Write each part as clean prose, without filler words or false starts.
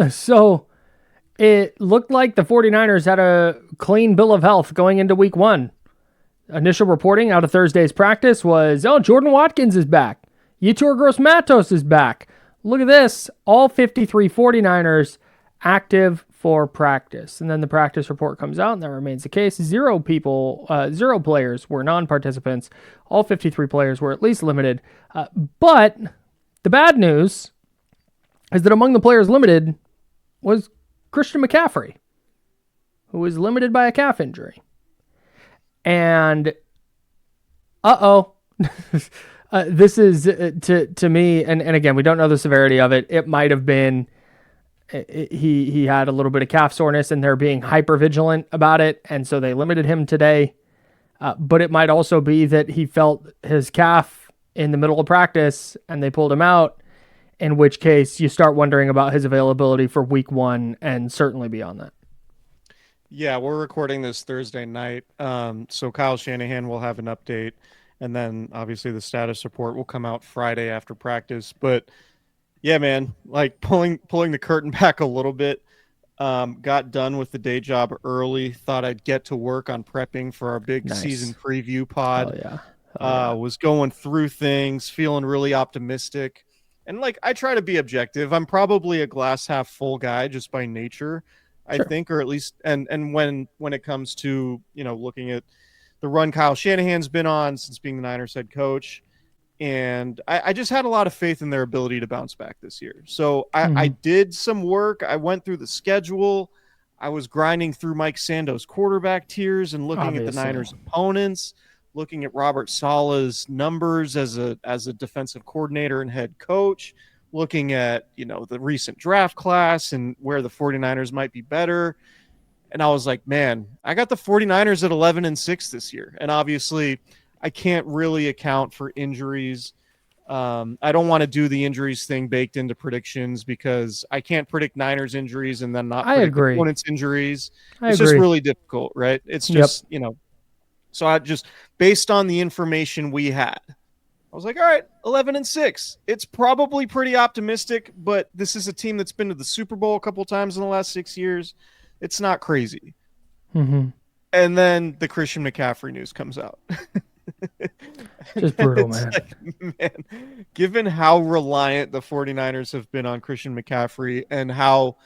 So it looked like the 49ers had a clean bill of health going into week 1. Initial reporting out of Thursday's practice was, Jordan Watkins is back. Yetur Gross-Matos is back. Look at this. All 53 49ers active for practice. And then the practice report comes out, and that remains the case. Zero players were non-participants. All 53 players were at least limited. But the bad news is that among the players limited was Christian McCaffrey, who was limited by a calf injury. And, this is, to me, and again, we don't know the severity of it. It might have been he had a little bit of calf soreness, and they're being hyper vigilant about it, and so they limited him today. But it might also be that he felt his calf in the middle of practice, and they pulled him out, in which case you start wondering about his availability for week 1 and certainly beyond that. Yeah, we're recording this Thursday night, so Kyle Shanahan will have an update, and then obviously the status report will come out Friday after practice. But yeah, man, like pulling the curtain back a little bit, got done with the day job early, thought I'd get to work on prepping for our big season preview pod. Was going through things, feeling really optimistic. And like, I try to be objective. I'm probably a glass half full guy just by nature. I think, or at least, and when it comes to, looking at the run Kyle Shanahan's been on since being the Niners head coach, and I just had a lot of faith in their ability to bounce back this year. So I did some work. I went through the schedule. I was grinding through Mike Sando's quarterback tiers and looking at the Niners opponents, looking at Robert Saleh's numbers as a defensive coordinator and head coach, looking at, the recent draft class and where the 49ers might be better. And I was like, man, I got the 49ers at 11-6 this year. And obviously I can't really account for injuries. I don't want to do the injuries thing baked into predictions because I can't predict Niners injuries and then not predict opponents' injuries. It's just really difficult, right? It's just, so I just, based on the information we had, I was like, all right, 11-6. It's probably pretty optimistic, but this is a team that's been to the Super Bowl a couple times in the last 6 years. It's not crazy. Mm-hmm. And then the Christian McCaffrey news comes out. Just brutal, man. Like, man. Given how reliant the 49ers have been on Christian McCaffrey and how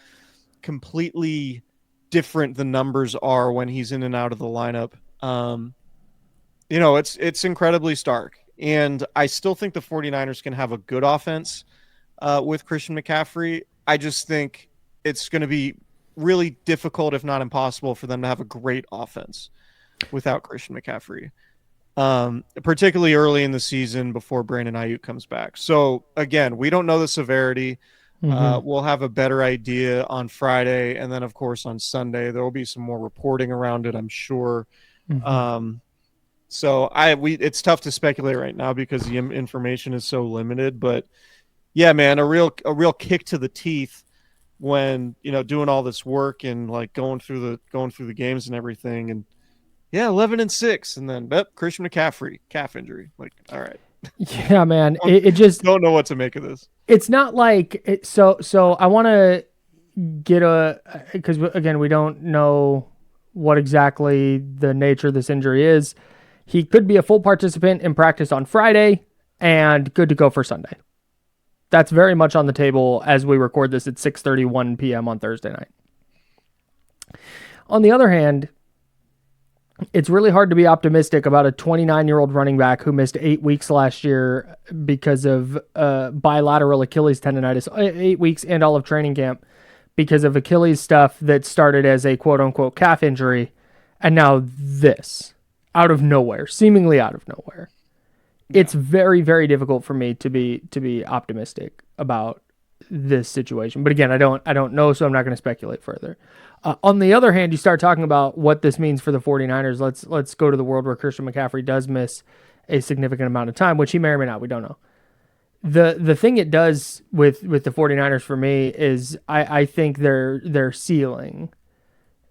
completely different the numbers are when he's in and out of the lineup, it's incredibly stark. And I still think the 49ers can have a good offense with Christian McCaffrey. I just think it's going to be really difficult, if not impossible, for them to have a great offense without Christian McCaffrey, particularly early in the season before Brandon Ayuk comes back. So, again, we don't know the severity. We'll have a better idea on Friday. And then, of course, on Sunday, there will be some more reporting around it, I'm sure. So it's tough to speculate right now because the information is so limited, but yeah, man, a real kick to the teeth when, doing all this work and like going through the games and everything. And yeah, 11-6. And then Christian McCaffrey, calf injury. Like, all right. Yeah, man. It just don't know what to make of this. It's not like it. So I want to get because again, we don't know what exactly the nature of this injury is. He could be a full participant in practice on Friday and good to go for Sunday. That's very much on the table as we record this at 6:31 p.m. on Thursday night. On the other hand, it's really hard to be optimistic about a 29-year-old running back who missed 8 weeks last year because of bilateral Achilles tendonitis, 8 weeks and all of training camp because of Achilles stuff that started as a quote-unquote calf injury, and now this. Out of nowhere, seemingly out of nowhere. Yeah. It's very, very difficult for me to be optimistic about this situation. But again, I don't know, so I'm not going to speculate further. On the other hand, you start talking about what this means for the 49ers. Let's go to the world where Christian McCaffrey does miss a significant amount of time, which he may or may not. We don't know. The thing it does with the 49ers for me is I think their ceiling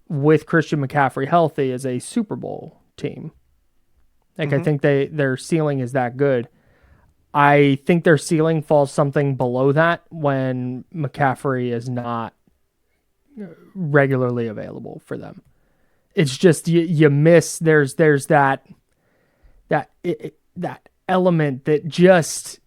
with Christian McCaffrey healthy is a Super Bowl team. Like, I think their ceiling is that good. I think their ceiling falls something below that when McCaffrey is not regularly available for them. It's just you miss. There's that element that just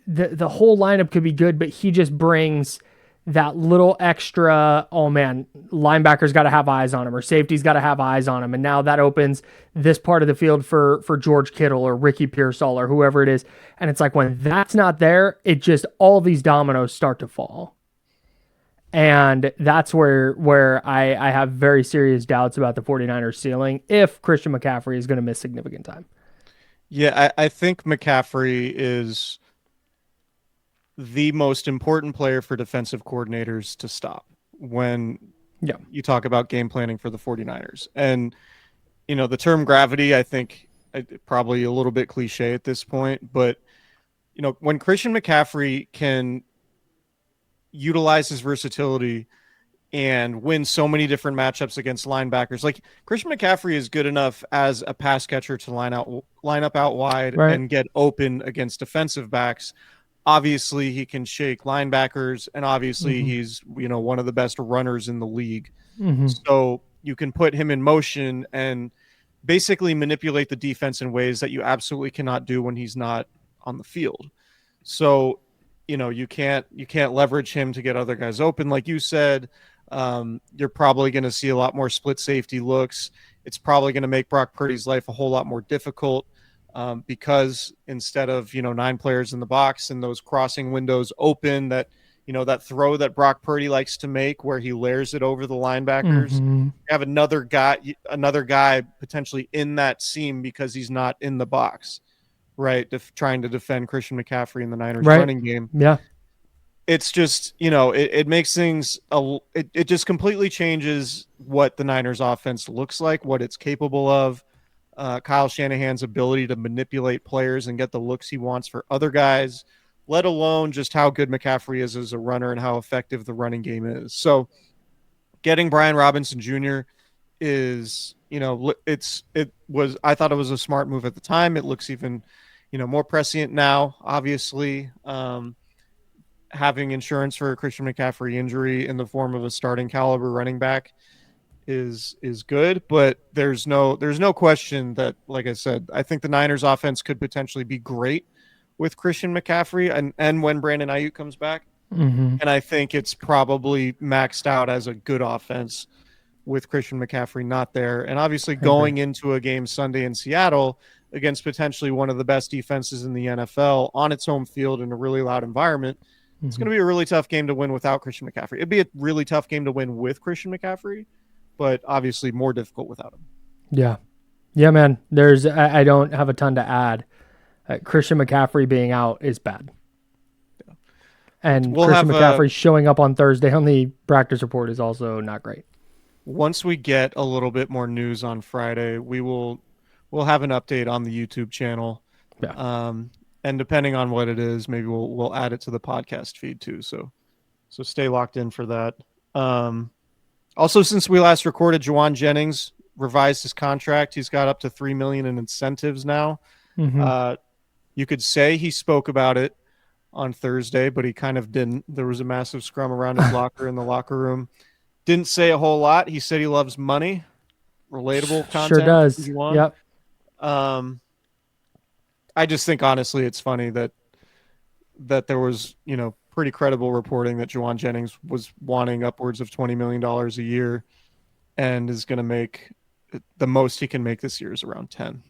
the whole lineup could be good, but he just brings that little extra, oh man, linebackers got to have eyes on him, or safety's got to have eyes on him. And now that opens this part of the field for George Kittle or Ricky Pearsall or whoever it is. And it's like, when that's not there, it just, all these dominoes start to fall. And that's where I have very serious doubts about the 49ers ceiling if Christian McCaffrey is going to miss significant time. Yeah, I think McCaffrey is the most important player for defensive coordinators to stop when you talk about game planning for the 49ers. And, the term gravity, I think probably a little bit cliche at this point, but, when Christian McCaffrey can utilize his versatility and win so many different matchups against linebackers, like Christian McCaffrey is good enough as a pass catcher to line up out wide and get open against defensive backs. Obviously, he can shake linebackers, and obviously he's, one of the best runners in the league. So you can put him in motion and basically manipulate the defense in ways that you absolutely cannot do when he's not on the field. So, you can't leverage him to get other guys open. Like you said, you're probably going to see a lot more split safety looks. It's probably going to make Brock Purdy's life a whole lot more difficult. Because instead of 9 players in the box and those crossing windows open, that that throw that Brock Purdy likes to make where he layers it over the linebackers, you have another guy potentially in that seam because he's not in the box, right? Trying to defend Christian McCaffrey in the Niners running game. Yeah, it's just it makes things it just completely changes what the Niners offense looks like, what it's capable of. Kyle Shanahan's ability to manipulate players and get the looks he wants for other guys, let alone just how good McCaffrey is as a runner and how effective the running game is. So getting Brian Robinson Jr. is, I thought it was a smart move at the time. It looks even, more prescient now, obviously. Having insurance for a Christian McCaffrey injury in the form of a starting caliber running back is good, but there's no question that, like I said, I think the Niners offense could potentially be great with Christian McCaffrey and when Brandon Ayuk comes back. And I think it's probably maxed out as a good offense with Christian McCaffrey not there. And obviously going into a game Sunday in Seattle against potentially one of the best defenses in the NFL on its home field in a really loud environment, it's going to be a really tough game to win without Christian McCaffrey. It'd be a really tough game to win with Christian McCaffrey, but obviously more difficult without him. Yeah, man. I don't have a ton to add. Christian McCaffrey being out is bad. Yeah. And Christian McCaffrey showing up on Thursday on the practice report is also not great. Once we get a little bit more news on Friday, we'll have an update on the YouTube channel. Yeah. And depending on what it is, maybe we'll add it to the podcast feed too. So stay locked in for that. Also, since we last recorded, Jauan Jennings revised his contract. He's got up to $3 million in incentives now. You could say he spoke about it on Thursday, but he kind of didn't. There was a massive scrum around his locker in the locker room. Didn't say a whole lot. He said he loves money. Relatable content. Sure does. Yep. I just think, honestly, it's funny that there was, pretty credible reporting that Jauan Jennings was wanting upwards of $20 million a year and is going to make the most he can make this year is around 10.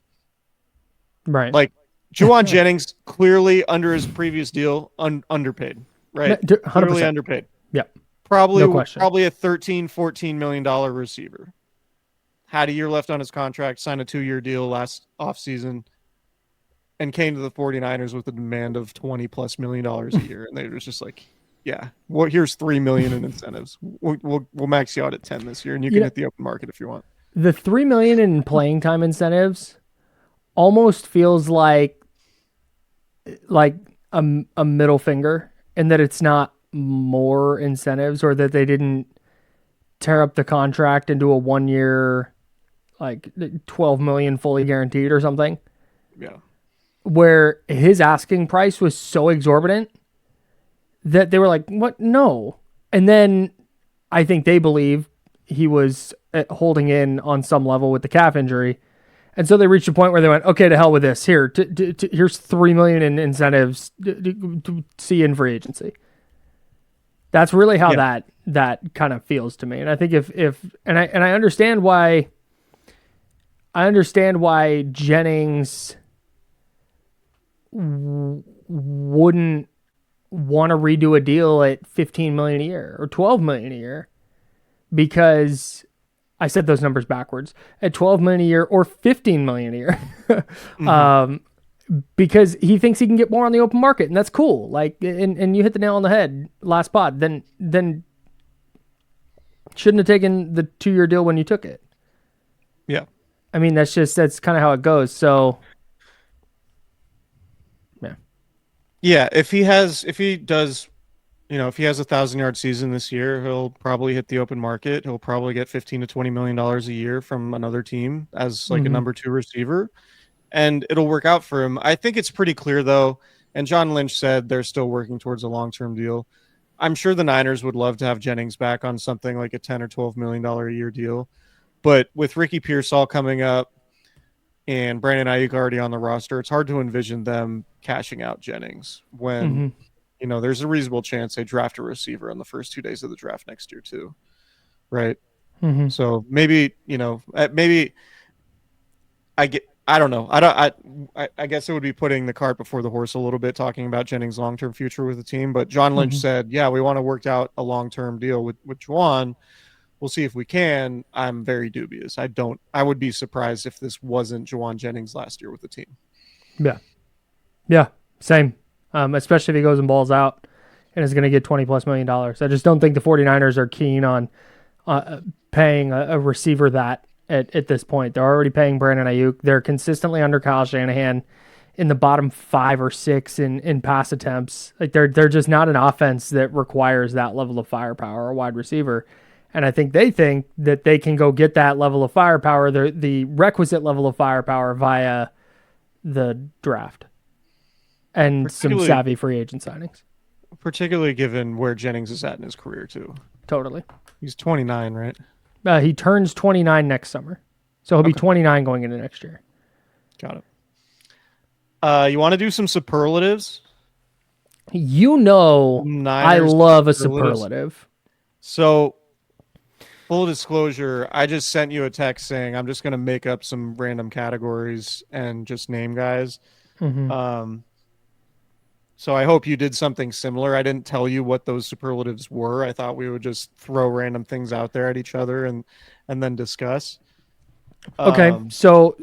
Right. Like Jauan Jennings clearly under his previous deal, underpaid, right? 100%. Clearly underpaid. Yep. Probably No question. Probably a $13-14 million receiver. Had a year left on his contract, signed a 2-year deal last offseason, and came to the 49ers with a demand of $20+ million a year. And they were just like, yeah, well, here's $3 million in incentives. We'll max you out at 10 this year, and you can hit the open market if you want. The $3 million in playing time incentives almost feels like a middle finger, and that it's not more incentives, or that they didn't tear up the contract into a 1-year, like $12 million fully guaranteed or something. Yeah. where his asking price was so exorbitant that they were like, what? No. And then I think they believe he was holding in on some level with the calf injury. And so they reached a point where they went, okay, to hell with this. Here, here's $3 million in incentives to see in free agency. That's really how that kind of feels to me. And I think I understand why Jennings wouldn't want to redo a deal at $15 million a year or $12 million a year, because I said those numbers backwards, at $12 million a year or $15 million a year. Because he thinks he can get more on the open market, and that's cool. Like, and you hit the nail on the head last pod. Then shouldn't have taken the 2-year deal when you took it. Yeah. I mean, that's kind of how it goes. So, yeah. Yeah. If he has a 1,000-yard season this year, he'll probably hit the open market. He'll probably get $15 to $20 million a year from another team as like a number 2 receiver. And it'll work out for him. I think it's pretty clear, though, and John Lynch said they're still working towards a long-term deal. I'm sure the Niners would love to have Jennings back on something like a $10 or $12 million a year deal. But with Ricky Pearsall coming up and Brandon Ayuk already on the roster, it's hard to envision them cashing out Jennings when, there's a reasonable chance they draft a receiver on the first 2 days of the draft next year too. Right? So maybe I don't know. I guess it would be putting the cart before the horse a little bit, talking about Jennings' long-term future with the team. But John Lynch said, yeah, we want to work out a long-term deal with Jauan. We'll see if we can. I'm very dubious. I would be surprised if this wasn't Jauan Jennings last year with the team. Yeah. Yeah. Same. Especially if he goes and balls out and is going to get $20+ million. I just don't think the 49ers are keen on paying a receiver that at this point. They're already paying Brandon Ayuk. They're consistently under Kyle Shanahan in the bottom 5 or 6 in pass attempts. Like they're just not an offense that requires that level of firepower or wide receiver. And I think they think that they can go get that level of firepower, the requisite level of firepower, via the draft and some savvy free agent signings. Particularly given where Jennings is at in his career too. Totally. He's 29, right? He turns 29 next summer. So he'll be 29 going into next year. Got it. You want to do some superlatives? I love a superlative. So, full disclosure, I just sent you a text saying I'm just going to make up some random categories and just name guys. So I hope you did something similar. I didn't tell you what those superlatives were. I thought we would just throw random things out there at each other and then discuss. Okay, so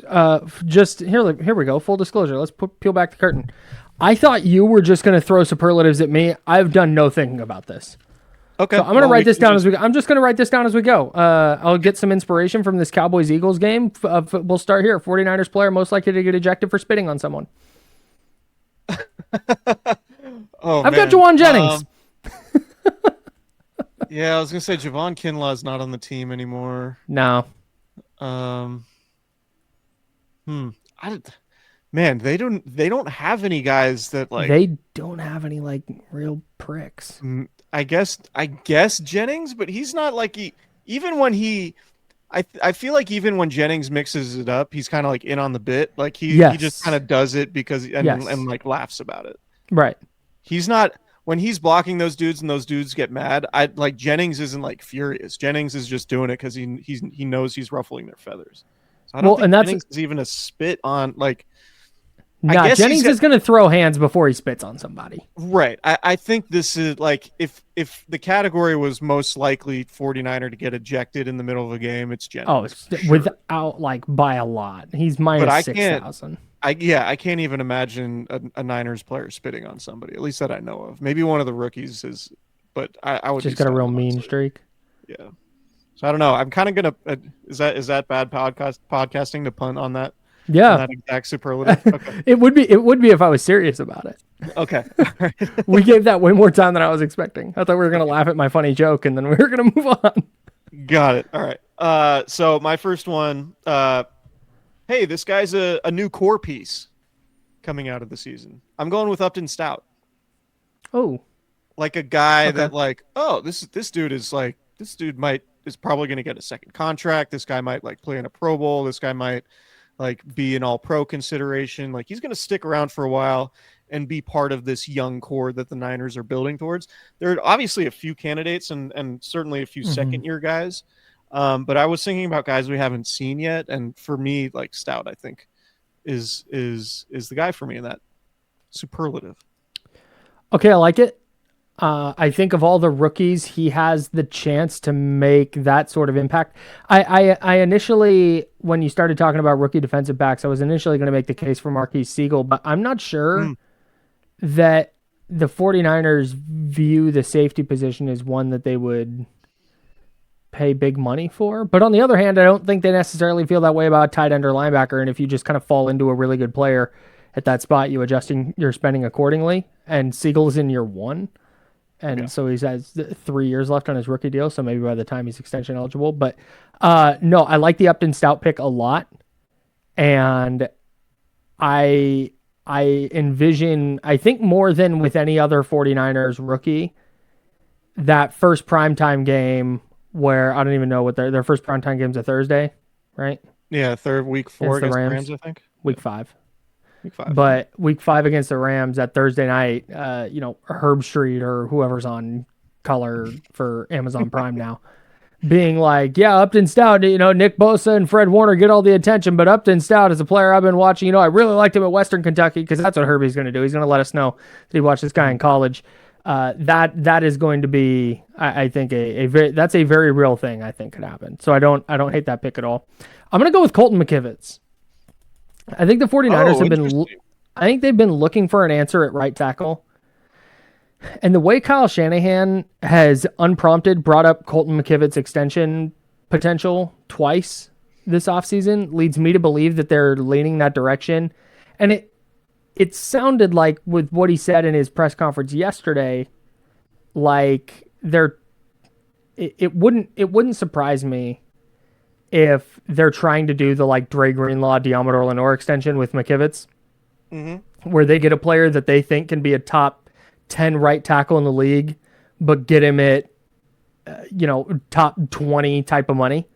just here we go. Full disclosure. Let's peel back the curtain. I thought you were just going to throw superlatives at me. I've done no thinking about this. Okay. So I'm going to write this down as we go. I'm just going to write this down as we go. I'll get some inspiration from this Cowboys-Eagles game. We'll start here. 49ers player most likely to get ejected for spitting on someone. I've got Jauan Jennings. Yeah, I was gonna say Javon Kinlaw's not on the team anymore. No. Man, they don't have any guys that like. They don't have any like real pricks. I guess Jennings, but he's not like even when he. I feel like even when Jennings mixes it up, he's kind of like in on the bit. Like he just kind of does it because and like laughs about it. Right. He's not when he's blocking those dudes and those dudes get mad. I like Jennings isn't like furious. Jennings is just doing it because he knows he's ruffling their feathers. So I don't think Jennings is even a spit on like. Nah, Jennings is going to throw hands before he spits on somebody. Right. I think this is like if the category was most likely 49er to get ejected in the middle of a game, it's Jennings. Oh, without like by a lot. He's minus 6,000. I can't even imagine a Niners player spitting on somebody, at least that I know of. Maybe one of the rookies is, but I would just got a real mean streak. Yeah. So I don't know. I'm kind of gonna. Is that bad podcasting to punt on that? Yeah, that exact superlative. Okay. It would be if I was serious about it. Okay. We gave that way more time than I was expecting. I thought we were going to laugh at my funny joke and then we were going to move on. Got it. All right. So my first one, hey, this guy's a new core piece. coming out of the season. I'm going with Upton Stout. Oh, Like a guy okay. that like, oh, this dude is like, this dude is probably going to get a second contract. This guy might like play in a Pro Bowl. This guy might like be an all pro consideration. Like he's going to stick around for a while and be part of this young core that the Niners are building towards. There are obviously a few candidates and certainly a few second year guys. But I was thinking about guys we haven't seen yet. And for me, like Stout, I think is the guy for me in that superlative. Okay, I like it. I think of all the rookies, he has the chance to make that sort of impact. I initially, when you started talking about rookie defensive backs, I was initially going to make the case for Marquise Siegel, but I'm not sure that the 49ers view the safety position as one that they would pay big money for. But on the other hand, I don't think they necessarily feel that way about tight end or linebacker. And if you just kind of fall into a really good player at that spot, you adjusting your spending accordingly. And Siegel's in year one. And so he has 3 years left on his rookie deal. So maybe by the time he's extension eligible. But no, I like the Upton Stout pick a lot. And I envision, I think more than with any other 49ers rookie, that first primetime game where I don't even know what their first primetime game's a Thursday, right? Yeah, week 4 against the Rams, I think. Week 5. Week 5. But week 5 against the Rams, that Thursday night, Herb Street or whoever's on color for Amazon Prime now, being like, yeah, Upton Stout, Nick Bosa and Fred Warner get all the attention, but Upton Stout is a player I've been watching. I really liked him at Western Kentucky because that's what Herbie's going to do. He's going to let us know that he watched this guy in college. That is going to be, I think, that's a very real thing. I think could happen. So I don't hate that pick at all. I'm going to go with Colton McKivitz. I think the 49ers they've been looking for an answer at right tackle. And the way Kyle Shanahan has unprompted brought up Colton McKivitz's extension potential twice this offseason leads me to believe that they're leaning that direction. And it sounded like with what he said in his press conference yesterday, like it wouldn't surprise me if they're trying to do the like Dre Greenlaw, Diamador Lenore extension with McKivitz, where they get a player that they think can be a top 10 right tackle in the league, but get him at, top 20 type of money.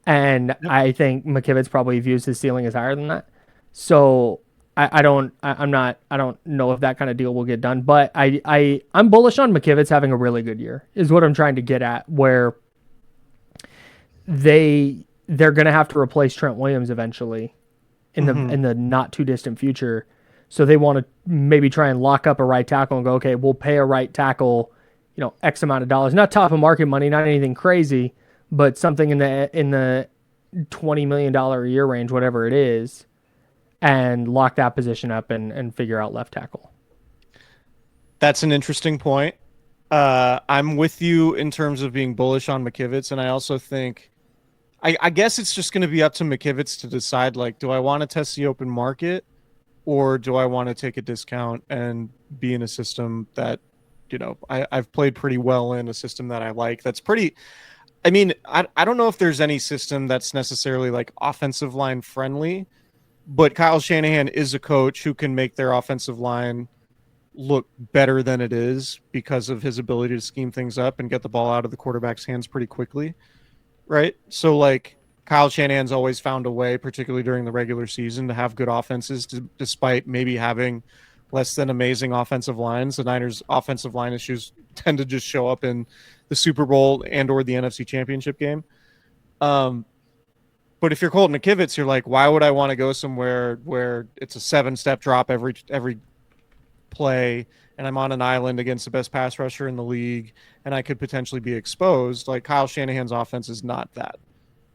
And I think McKivitz probably views his ceiling as higher than that. So I don't know if that kind of deal will get done, but I'm bullish on McKivitz having a really good year is what I'm trying to get at, where they're going to have to replace Trent Williams eventually in the not too distant future. So they want to maybe try and lock up a right tackle and go, okay, we'll pay a right tackle, X amount of dollars, not top of market money, not anything crazy, but something in the $20 million a year range, whatever it is, and lock that position up and figure out left tackle. That's an interesting point. I'm with you in terms of being bullish on McKivitz, and I also think, I guess it's just going to be up to McKivitz to decide, like, do I want to test the open market, or do I want to take a discount and be in a system that, I've played pretty well in, a system that I like. That's pretty. I mean, I don't know if there's any system that's necessarily like offensive line friendly, but Kyle Shanahan is a coach who can make their offensive line look better than it is because of his ability to scheme things up and get the ball out of the quarterback's hands pretty quickly. Right. So like Kyle Shanahan's always found a way, particularly during the regular season, to have good offenses despite maybe having less than amazing offensive lines. The Niners offensive line issues tend to just show up in the Super Bowl and or the NFC Championship game. But if you're Colton McKivitz, you're like, why would I want to go somewhere where it's a 7-step drop every play and I'm on an island against the best pass rusher in the league and I could potentially be exposed? Like Kyle Shanahan's offense is not that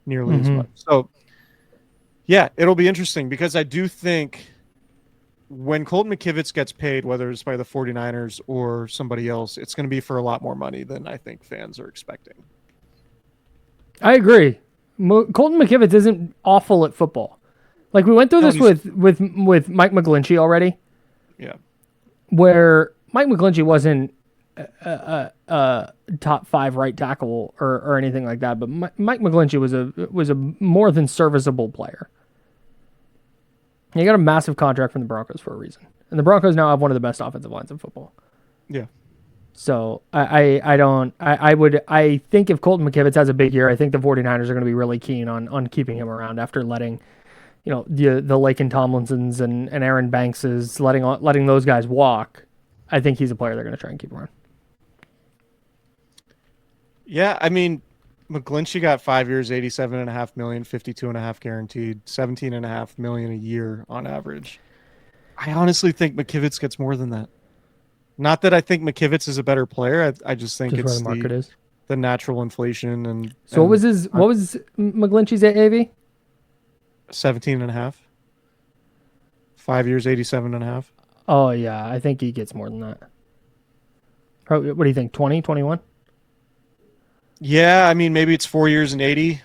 nearly as much. So yeah, it'll be interesting because I do think when Colton McKivitz gets paid, whether it's by the 49ers or somebody else, it's going to be for a lot more money than I think fans are expecting. I agree. Colton McKivitz isn't awful at football. Like we went through this with Mike McGlinchey already. Yeah. Where Mike McGlinchey wasn't a top 5 right tackle or anything like that, but Mike McGlinchey was a more than serviceable player. He got a massive contract from the Broncos for a reason. And the Broncos now have one of the best offensive lines in football. Yeah. So I think if Colton McKivitz has a big year, I think the 49ers are going to be really keen on keeping him around after letting, the Laken Tomlinsons and Aaron Bankses, letting those guys walk. I think he's a player they're going to try and keep around. Yeah, I mean, McGlinchey got 5 years, $87.5 million, $52.5 guaranteed, $17.5 million a year on average. I honestly think McKivitz gets more than that. Not that I think McKivitz is a better player. I just think it's where the market is. The natural inflation and. So what was McGlinchey's AAV? 17.5. 5 years, 87.5. Oh yeah, I think he gets more than that. Probably, what do you think? 20, 21? Yeah, I mean, maybe it's 4 years and 80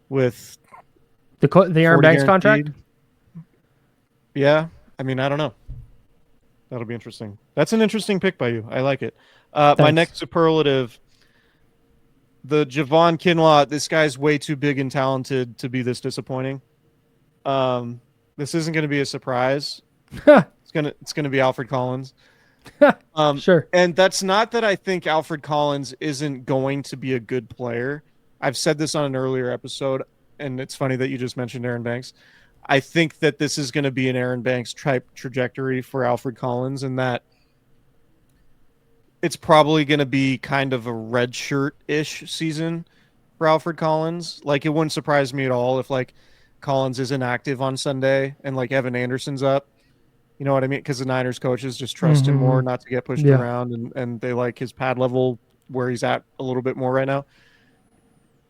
with the Aaron Banks contract. Yeah, I mean, I don't know. That'll be interesting. That's an interesting pick by you. I like it. My next superlative, the Jauan Kinlaw. This guy's way too big and talented to be this disappointing. This isn't going to be a surprise. It's gonna be Alfred Collins. Sure. And that's not that I think Alfred Collins isn't going to be a good player. I've said this on an earlier episode, and it's funny that you just mentioned Aaron Banks. I think that this is going to be an Aaron Banks type trajectory for Alfred Collins, and that it's probably going to be kind of a red shirt-ish season for Alfred Collins. Like, it wouldn't surprise me at all if, like, Collins isn't active on Sunday and, like, Evan Anderson's up. You know what I mean? Because the Niners coaches just trust him more not to get pushed around, and they like his pad level where he's at a little bit more right now.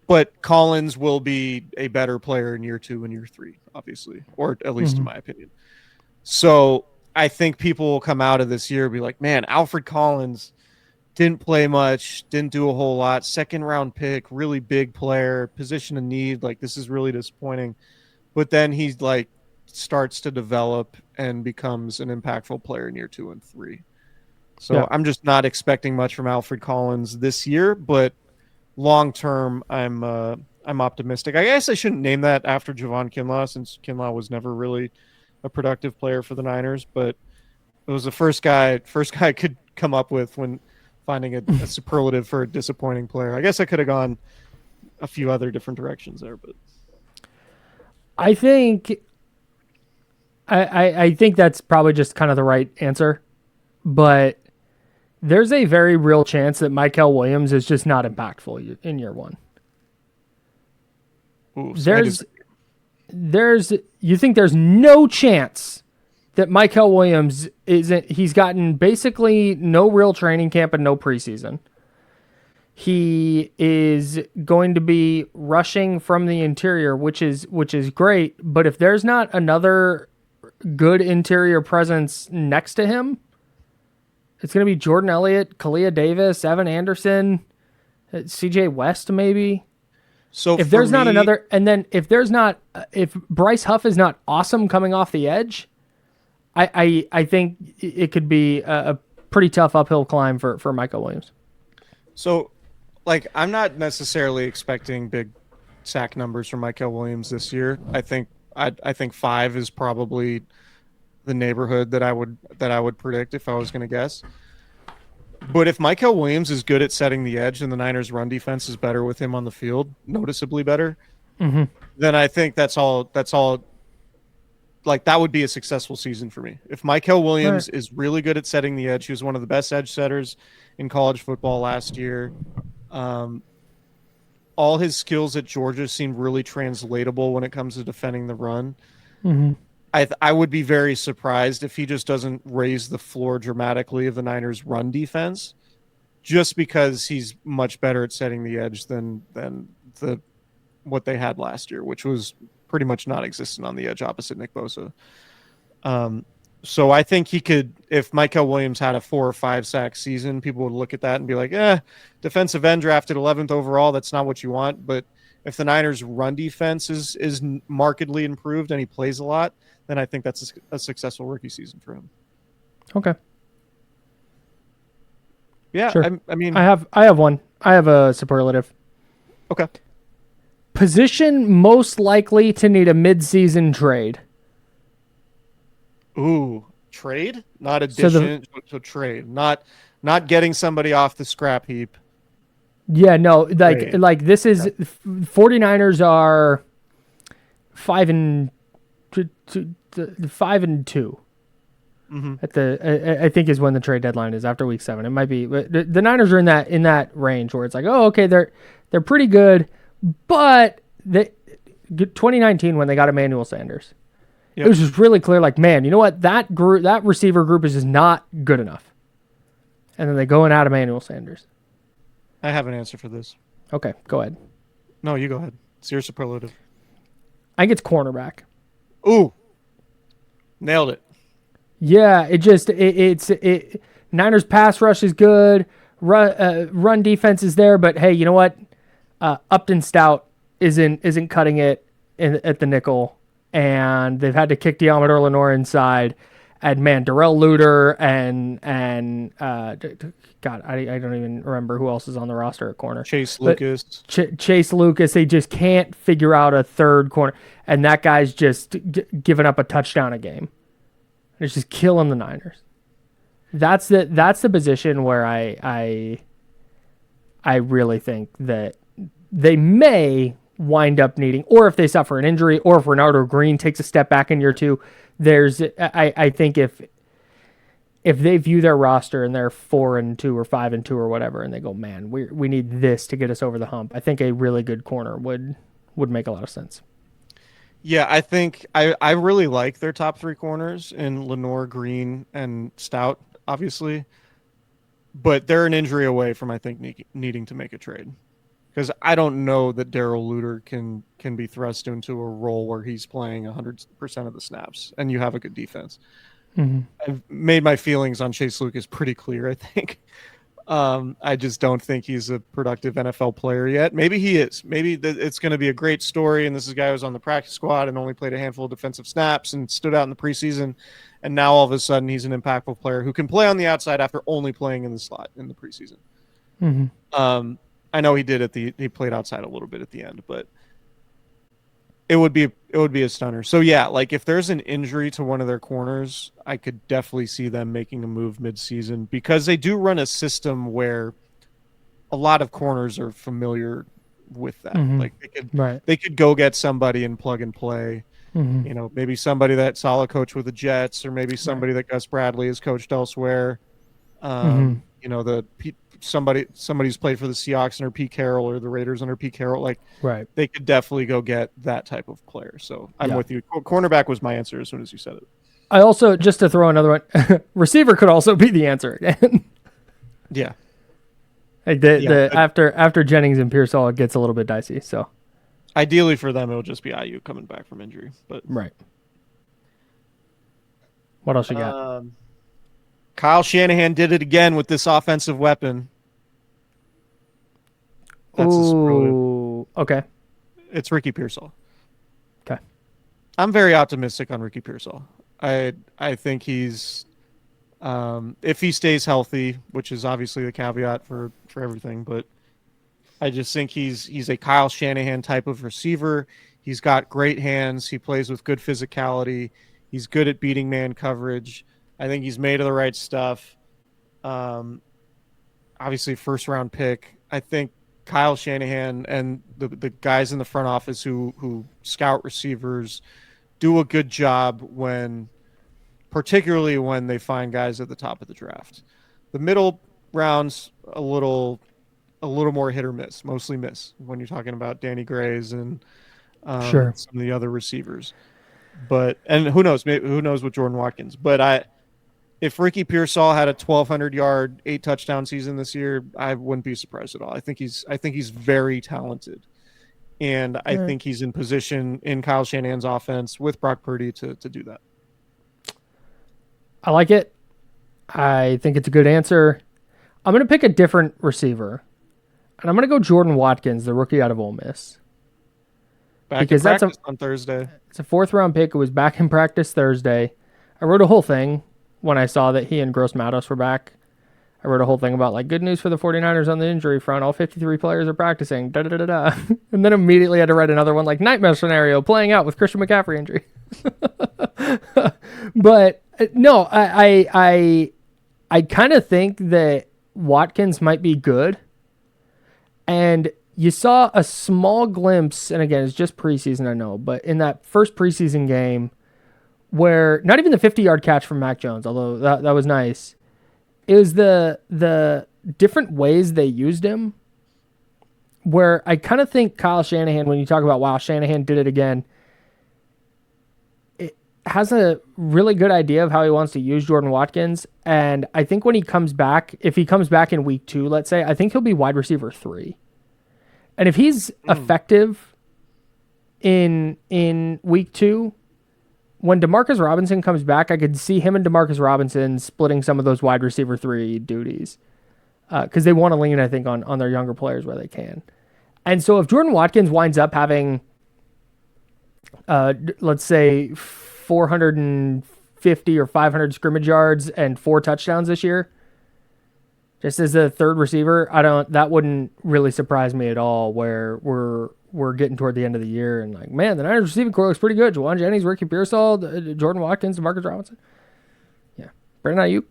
But Collins will be a better player in year 2 and year 3, obviously, or at least in my opinion. So I think people will come out of this year and be like, man, Alfred Collins didn't play much, didn't do a whole lot, 2nd-round pick, really big player, position of need. Like, this is really disappointing. But then he's like, starts to develop and becomes an impactful player in year 2 and 3. So I'm just not expecting much from Alfred Collins this year, but long term, I'm optimistic. I guess I shouldn't name that after Jauan Kinlaw, since Kinlaw was never really a productive player for the Niners, but it was the first guy I could come up with when finding a superlative for a disappointing player. I guess I could have gone a few other different directions there, but I think that's probably just kind of the right answer, but there's a very real chance that Mykel Williams is just not impactful in year 1. Ooh, You think there's no chance that Mykel Williams he's gotten basically no real training camp and no preseason. He is going to be rushing from the interior, which is great, but if there's not another good interior presence next to him, it's going to be Jordan Elliott, Kalia Davis, Evan Anderson, CJ West, maybe. So if there's not another, and then if Bryce Huff is not awesome coming off the edge, I think it could be a pretty tough uphill climb for Mykel Williams. So, like, I'm not necessarily expecting big sack numbers from Mykel Williams this year. I think 5 is probably the neighborhood that I would predict if I was going to guess. But if Mykel Williams is good at setting the edge and the Niners' run defense is better with him on the field, noticeably better, then I think that's all. Like, that would be a successful season for me. If Mykel Williams is really good at setting the edge, he was one of the best edge setters in college football last year. All his skills at Georgia seemed really translatable when it comes to defending the run. I would be very surprised if he just doesn't raise the floor dramatically of the Niners' run defense, just because he's much better at setting the edge than what they had last year, which was pretty much non-existent on the edge opposite Nick Bosa. So I think he could, if Mykel Williams had a 4 or 5 sack season, people would look at that and be like, defensive end drafted 11th overall. That's not what you want. But if the Niners' run defense is markedly improved and he plays a lot, then I think that's a successful rookie season for him. Okay. Yeah, sure. I mean, I have one. I have a superlative. Okay. Position most likely to need a mid-season trade. Ooh, trade? Not So addition, so trade. Not getting somebody off the scrap heap. yeah, no, Trade. like this is 49ers are 5-2. 5-2. At I think is when the trade deadline is, after week 7. It might be, but the Niners are in that range where it's like, oh, okay, they're pretty good, but 2019 when they got Emmanuel Sanders, Yep. it was just really clear, like, man, you know what, that receiver group is just not good enough, and then they go and add Emmanuel Sanders. I have an answer for this. Okay, go ahead. No, you go ahead. It's your superlative. I think it's cornerback. Ooh, nailed it. Yeah, it's Niners pass rush is good, run defense is there, but hey, you know what? Upton Stout isn't cutting it at the nickel, and they've had to kick Diamador Lenore inside, and man, Darrell Luter and God, I don't even remember who else is on the roster at corner. Chase Lucas. Chase Lucas, they just can't figure out a third corner, and that guy's just giving up a touchdown a game. It's just killing the Niners. That's the position where I really think that they may wind up needing, or if they suffer an injury, or if Renardo Green takes a step back in year 2, I think if they view their roster and they're 4-2 or 5-2 or whatever, and they go, man, we need this to get us over the hump, I think a really good corner would make a lot of sense. Yeah, I think I really like their top 3 corners in Lenore, Green, and Stout, obviously. But they're an injury away from, I think, needing to make a trade. Because I don't know that Darrell Luter can be thrust into a role where he's playing 100% of the snaps and you have a good defense. Mm-hmm. I've made my feelings on Chase Lucas pretty clear, I think. I just don't think he's a productive NFL player yet. Maybe he is. Maybe it's going to be a great story, and this is a guy who's on the practice squad and only played a handful of defensive snaps and stood out in the preseason, and now all of a sudden he's an impactful player who can play on the outside after only playing in the slot in the preseason. Mm-hmm. I know he played outside a little bit at the end, but it would be a stunner. So yeah, like if there's an injury to one of their corners, I could definitely see them making a move mid-season, because they do run a system where a lot of corners are familiar with that. Mm-hmm. Like they could go get somebody and plug and play. Mm-hmm. You know, maybe somebody that Saleh coached with the Jets, or maybe somebody that Gus Bradley has coached elsewhere. You know, somebody's played for the Seahawks under Pete Carroll, or the Raiders under Pete Carroll. Like, they could definitely go get that type of player. So I'm with you. Cornerback was my answer as soon as you said it. I also, just to throw another one, receiver could also be the answer again. Yeah. Like after Jennings and Pearsall, it gets a little bit dicey. So ideally for them, it'll just be IU coming back from injury. But what else you got? Kyle Shanahan did it again with this offensive weapon. That's okay. It's Ricky Pearsall. Okay. I'm very optimistic on Ricky Pearsall. I think he's if he stays healthy, which is obviously the caveat for everything, but I just think he's a Kyle Shanahan type of receiver. He's got great hands. He plays with good physicality. He's good at beating man coverage. I think he's made of the right stuff. Obviously, first-round pick. I think Kyle Shanahan and the guys in the front office who scout receivers do a good job particularly when they find guys at the top of the draft. The middle rounds a little more hit or miss, mostly miss when you're talking about Danny Grays and some of the other receivers. And who knows with Jordan Watkins. But if Ricky Pearsall had a 1,200-yard, 8-touchdown season this year, I wouldn't be surprised at all. I think he's very talented, and I think he's in position in Kyle Shanahan's offense with Brock Purdy to do that. I like it. I think it's a good answer. I'm going to pick a different receiver, and I'm going to go Jordan Watkins, the rookie out of Ole Miss. Because that's on Thursday. It's a 4th-round pick. It was back in practice Thursday. I wrote a whole thing when I saw that he and Gross Matos were back. I wrote a whole thing about, like, good news for the 49ers on the injury front. All 53 players are practicing. Da-da-da-da-da. And then immediately had to write another one, like, nightmare scenario, playing out with Christian McCaffrey injury. But No, I kind of think that Watkins might be good. And you saw a small glimpse, and again, it's just preseason, I know, but in that first preseason game where not even the 50-yard catch from Mac Jones, although that was nice, it was the different ways they used him, where I kind of think Kyle Shanahan, when you talk about, wow, Shanahan did it again, it has a really good idea of how he wants to use Jordan Watkins. And I think when he comes back, if he comes back in week 2, let's say, I think he'll be wide receiver 3. And if he's effective in week 2, when Demarcus Robinson comes back, I could see him and Demarcus Robinson splitting some of those wide receiver 3 duties. Because they want to lean, I think, on their younger players where they can. And so if Jordan Watkins winds up having, let's say, 450 or 500 scrimmage yards and 4 touchdowns this year, just as a third receiver, that wouldn't really surprise me at all, where we're getting toward the end of the year and like, man, the Niners receiving core looks pretty good. Jauan Jennings, Ricky Pearsall, Jordan Watkins, Demarcus Robinson. Yeah. Brandon Ayuk.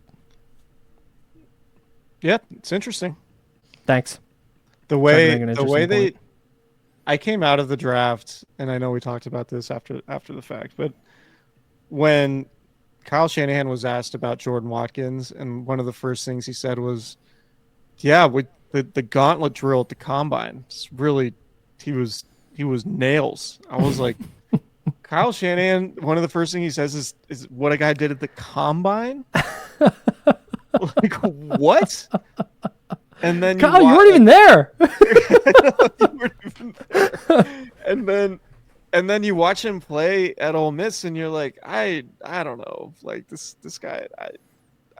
Yeah, it's interesting. Thanks. The way I came out of the draft, and I know we talked about this after the fact, but when Kyle Shanahan was asked about Jordan Watkins, and one of the first things he said was, yeah, with the gauntlet drill at the combine, it's really, he was nails. I was like, Kyle Shanahan, one of the first things he says is what a guy did at the combine? Like, what? And then Kyle, you weren't even there. You weren't even there. And then you watch him play at Ole Miss, and you're like, I don't know, like this guy.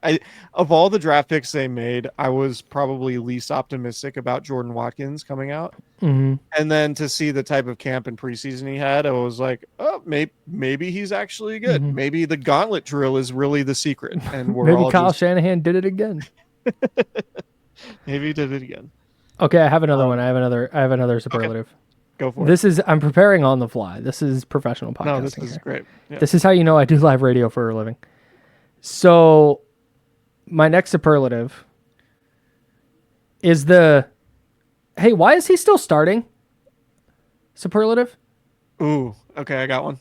I of all the draft picks they made, I was probably least optimistic about Jordan Watkins coming out. Mm-hmm. And then to see the type of camp and preseason he had, I was like, oh, maybe he's actually good. Mm-hmm. Maybe the gauntlet drill is really the secret, and maybe Kyle Shanahan did it again. Maybe he did it again. Okay, I have another one. I have another superlative. Okay. Go for it. I'm preparing on the fly. This is professional podcasting. No, this is here. great. Yeah. This is how you know I do live radio for a living. So my next superlative is hey, why is he still starting? Superlative? Ooh, okay, I got one.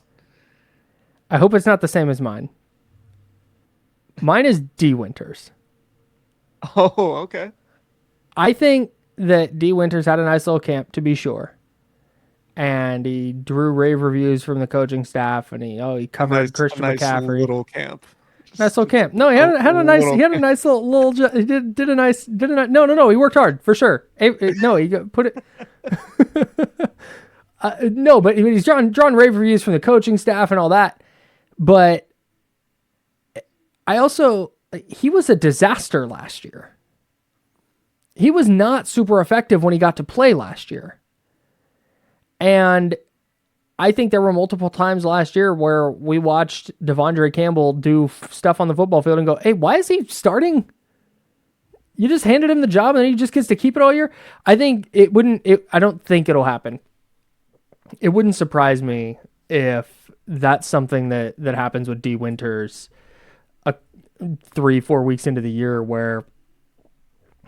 I hope it's not the same as mine. Mine is D. Winters. Oh, okay. I think that D. Winters had a nice little camp, to be sure. And he drew rave reviews from the coaching staff, and he covered Christian McCaffrey. Little camp. Nice little camp. No, he had a nice little. He did a nice. No. He worked hard for sure. No, he put it. No, but he's drawn rave reviews from the coaching staff and all that. But he was a disaster last year. He was not super effective when he got to play last year. And I think there were multiple times last year where we watched Devondre Campbell do stuff on the football field and go, hey, why is he starting? You just handed him the job and then he just gets to keep it all year. I think I don't think it'll happen. It wouldn't surprise me if that's something that happens with D. Winters 3-4 weeks into the year where,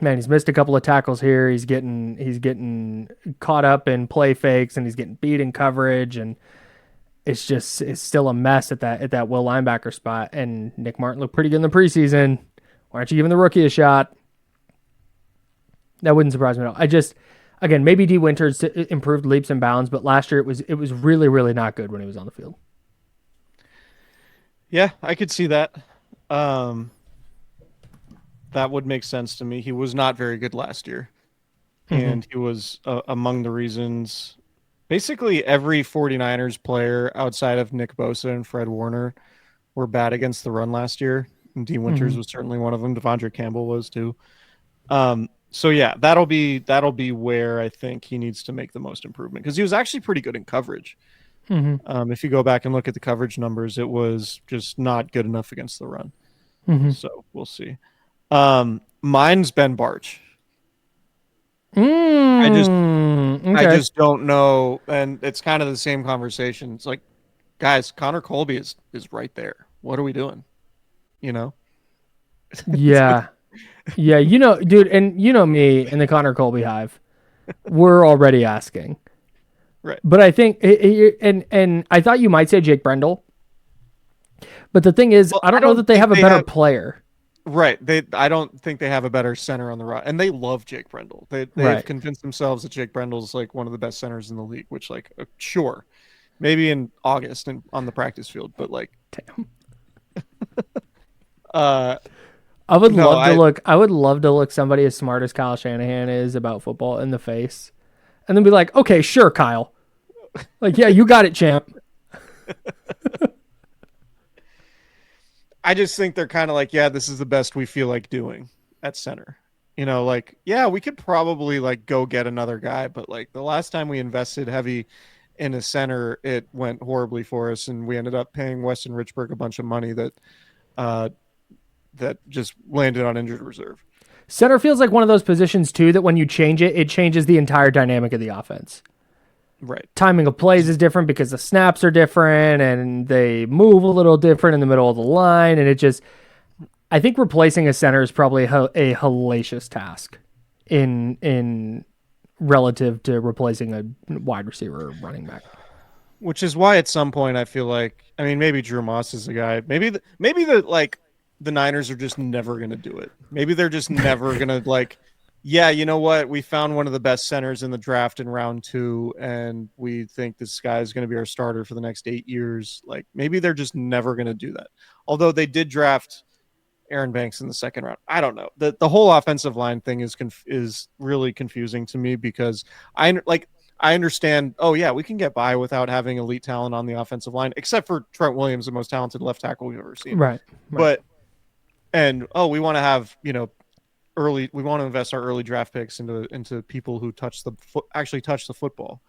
man, he's missed a couple of tackles here. He's getting caught up in play fakes, and he's getting beat in coverage, and it's still a mess at that will linebacker spot. And Nick Martin looked pretty good in the preseason. Why aren't you giving the rookie a shot? That wouldn't surprise me at all. Again, maybe D. Winters improved leaps and bounds, but last year it was really, really not good when he was on the field. Yeah, I could see that. That would make sense to me. He was not very good last year. Mm-hmm. And he was among the reasons. Basically, every 49ers player outside of Nick Bosa and Fred Warner were bad against the run last year. And D. Winters was certainly one of them. Devondre Campbell was too. So yeah, that'll be where I think he needs to make the most improvement, because he was actually pretty good in coverage. Mm-hmm. If you go back and look at the coverage numbers, it was just not good enough against the run. Mm-hmm. So we'll see. Mine's Ben Barch. I just don't know, and it's kind of the same conversation. It's like, guys, Connor Colby is right there. What are we doing? you know? Yeah. Yeah, dude, and you know me and the Connor Colby Hive. We're already asking. Right. But I think, and I thought you might say Jake Brendel. But the thing is, Well, I don't know that they have a better player. Right. I don't think they have a better center on the roster. And they love Jake Brendel. They've Right. convinced themselves that Jake Brendel's like one of the best centers in the league, which like, sure, maybe in August and on the practice field, but like, Damn. I would love to look somebody as smart as Kyle Shanahan is about football in the face and then be like, okay, sure, Kyle. Like, yeah, you got it, champ. I just think they're kind of like, yeah, this is the best we feel like doing at center. You know, like, yeah, we could probably like go get another guy, but like the last time we invested heavy in a center, it went horribly for us, and we ended up paying Weston Richburg a bunch of money that just landed on injured reserve. Center feels like one of those positions too that when you change it, it changes the entire dynamic of the offense. Right. Timing of plays is different because the snaps are different and they move a little different in the middle of the line. And it just, I think replacing a center is probably a hellacious task in relative to replacing a wide receiver or running back. Which is why at some point I feel like, I mean, maybe Drew Moss is the guy. Maybe the Niners are just never going to do it. Maybe they're just never going to like, yeah, you know what? We found one of the best centers in the draft in round 2, and we think this guy is going to be our starter for the next 8 years. Like, maybe they're just never going to do that. Although they did draft Aaron Banks in the second round. I don't know. The whole offensive line thing is really confusing to me because I understand, oh yeah, we can get by without having elite talent on the offensive line, except for Trent Williams, the most talented left tackle we've ever seen. Right. But, we want to have, we want to invest our early draft picks into people who actually touch the football.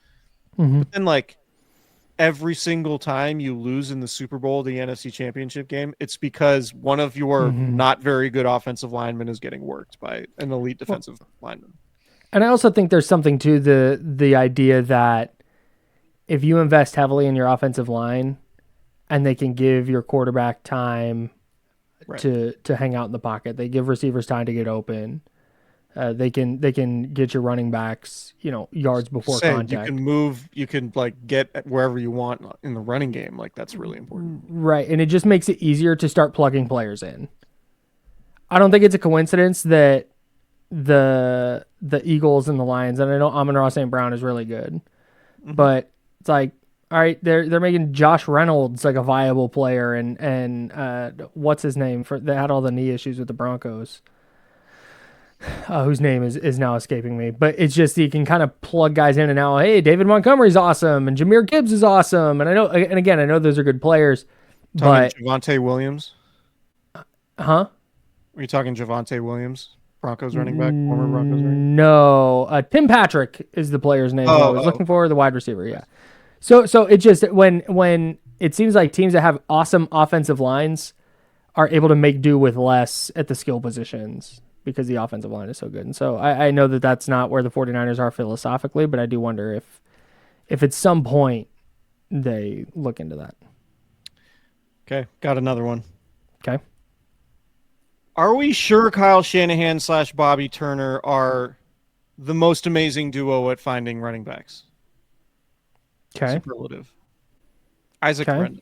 Mm-hmm. But then like every single time you lose in the Super Bowl, the NFC Championship game, it's because one of your not very good offensive linemen is getting worked by an elite defensive lineman. And I also think there's something to the idea that if you invest heavily in your offensive line and they can give your quarterback time to hang out in the pocket, they give receivers time to get open. They can get your running backs, yards before contact. You can like get wherever you want in the running game. Like that's really important. Right. And it just makes it easier to start plugging players in. I don't think it's a coincidence that the Eagles and the Lions, and I know Amon-Ra St. Brown is really good, but it's like, all right, they're making Josh Reynolds like a viable player, and what's his name they had all the knee issues with the Broncos, whose name is now escaping me, but it's just you can kind of plug guys in and now. Hey, David Montgomery's awesome, and Jahmyr Gibbs is awesome, and I know those are good players. But Javonte Williams, huh? Are you talking Javonte Williams? Broncos running back, former Broncos running back? No, Tim Patrick is the player's name I was looking for, the wide receiver, yeah. So it just, when it seems like teams that have awesome offensive lines are able to make do with less at the skill positions because the offensive line is so good. And so I know that that's not where the 49ers are philosophically, but I do wonder if at some point they look into that. Okay, got another one. Okay. Are we sure Kyle Shanahan / Bobby Turner are the most amazing duo at finding running backs? Okay. Superlative. Isaac Guerendo.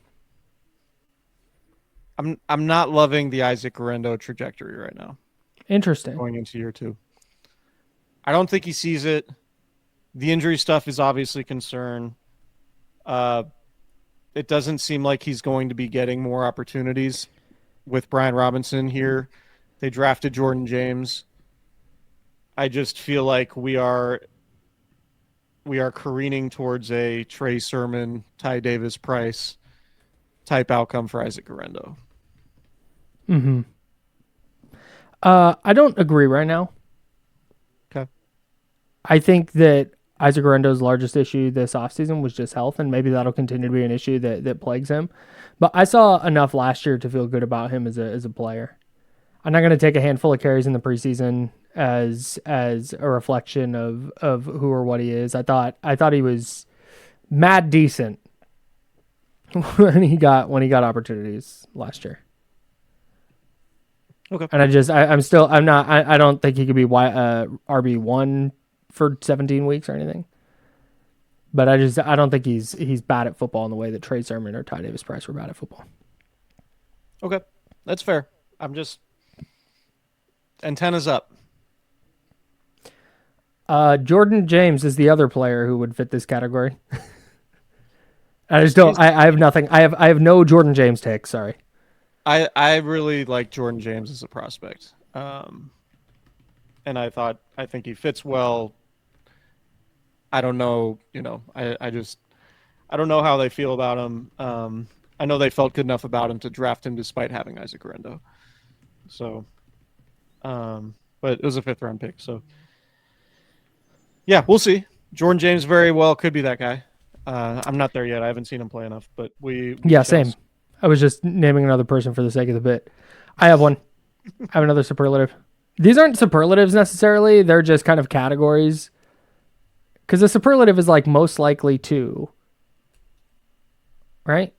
I'm not loving the Isaac Guerendo trajectory right now. Interesting. Going into year 2. I don't think he sees it. The injury stuff is obviously a concern. It doesn't seem like he's going to be getting more opportunities with Brian Robinson here. They drafted Jordan James. I just feel like we are careening towards a Trey Sermon, Ty Davis Price type outcome for Isaac Guerendo. Mm-hmm. I don't agree right now. Okay. I think that Isaac Guerendo's largest issue this offseason was just health, and maybe that'll continue to be an issue that plagues him. But I saw enough last year to feel good about him as a player. I'm not going to take a handful of carries in the preseason as a reflection of who or what he is. I thought he was mad decent when he got opportunities last year. Okay. And I don't think he could be RB1 for 17 weeks or anything. But I don't think he's bad at football in the way that Trey Sermon or Ty Davis Price were bad at football. Okay. That's fair. I'm just antennas up. Jordan James is the other player who would fit this category. I just don't. I have nothing. I have no Jordan James take. Sorry. I really like Jordan James as a prospect, and I think he fits well. I don't know. I don't know how they feel about him. I know they felt good enough about him to draft him despite having Isaac Orendo. So, but it was a 5th round pick. So, yeah, we'll see. Jordan James very well could be that guy. I'm not there yet. I haven't seen him play enough, but same. I was just naming another person for the sake of the bit. I have one. I have another superlative. These aren't superlatives necessarily. They're just kind of categories. Because the superlative is like most likely to. Right?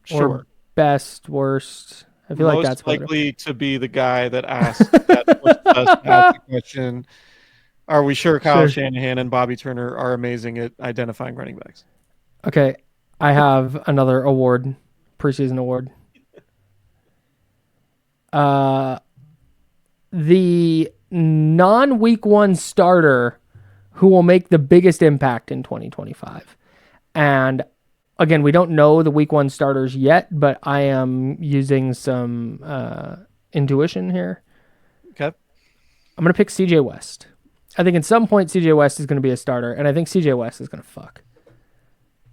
Sure. Or best, worst. I feel like that's likely to be the guy that asked the question. Are we sure Kyle Shanahan and Bobby Turner are amazing at identifying running backs? Okay. I have another award. Preseason award. The non-week 1 starter who will make the biggest impact in 2025. And again, we don't know the week 1 starters yet, but I am using some intuition here. Okay. I'm going to pick CJ West. I think at some point CJ West is going to be a starter, and I think CJ West is going to fuck.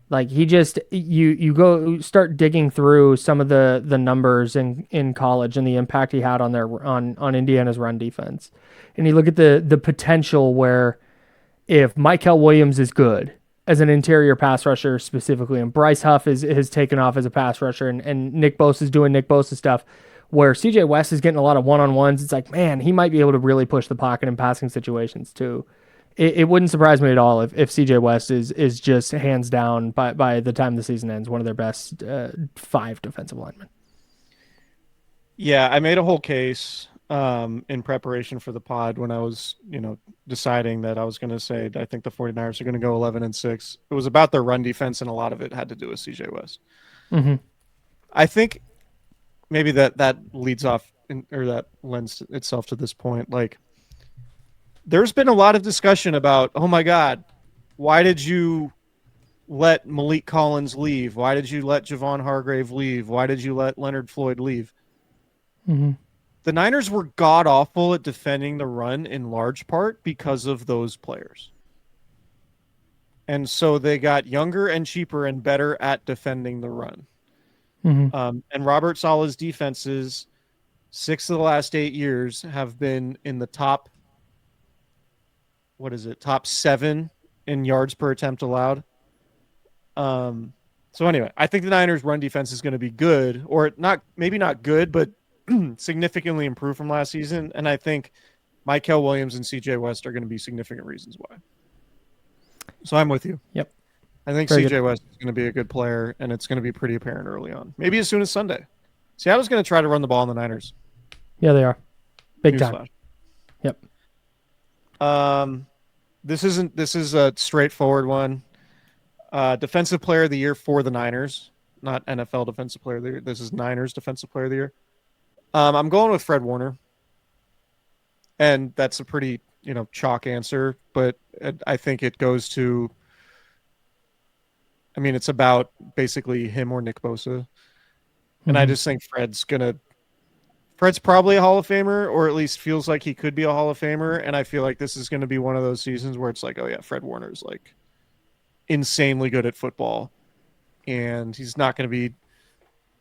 Like he just you go start digging through some of the numbers in college and the impact he had on Indiana's run defense. And you look at the potential where if Michael Williams is good as an interior pass rusher specifically, and Bryce Huff has taken off as a pass rusher, and Nick Bosa is doing Nick Bosa stuff, where CJ West is getting a lot of one-on-ones, it's like, man, he might be able to really push the pocket in passing situations too. It wouldn't surprise me at all if CJ West is just hands down by the time the season ends one of their best 5 defensive linemen. Yeah, I made a whole case in preparation for the pod when I was, deciding that I was going to say I think the 49ers are going to go 11-6. It was about their run defense, and a lot of it had to do with CJ West. Mm-hmm. I think maybe that leads off or that lends itself to this point. Like, there's been a lot of discussion about, oh my God, why did you let Malik Collins leave? Why did you let Javon Hargrave leave? Why did you let Leonard Floyd leave? Mm-hmm. The Niners were god-awful at defending the run in large part because of those players. And so they got younger and cheaper and better at defending the run. Mm-hmm. And Robert Saleh's defenses, 6 of the last 8 years, have been in the top 7 in yards per attempt allowed. So anyway, I think the Niners' run defense is going to be good, or maybe not good, but significantly improved from last season. And I think Michael Williams and CJ West are going to be significant reasons why. So I'm with you. Yep. I think CJ West is going to be a good player, and it's going to be pretty apparent early on.Maybe as soon as Sunday. Seattle's going to try to run the ball on the Niners. Yeah, they are. Big time. Yep. This is a straightforward one. Defensive Player of the Year for the Niners, not NFL Defensive Player of the Year. This is Niners Defensive Player of the Year. I'm going with Fred Warner, and that's a pretty chalk answer, but I think it goes to. I mean, it's about basically him or Nick Bosa, and I just think Fred's probably a Hall of Famer, or at least feels like he could be a Hall of Famer. And I feel like this is going to be one of those seasons where it's like, oh yeah, Fred Warner's like insanely good at football, and he's not going to be,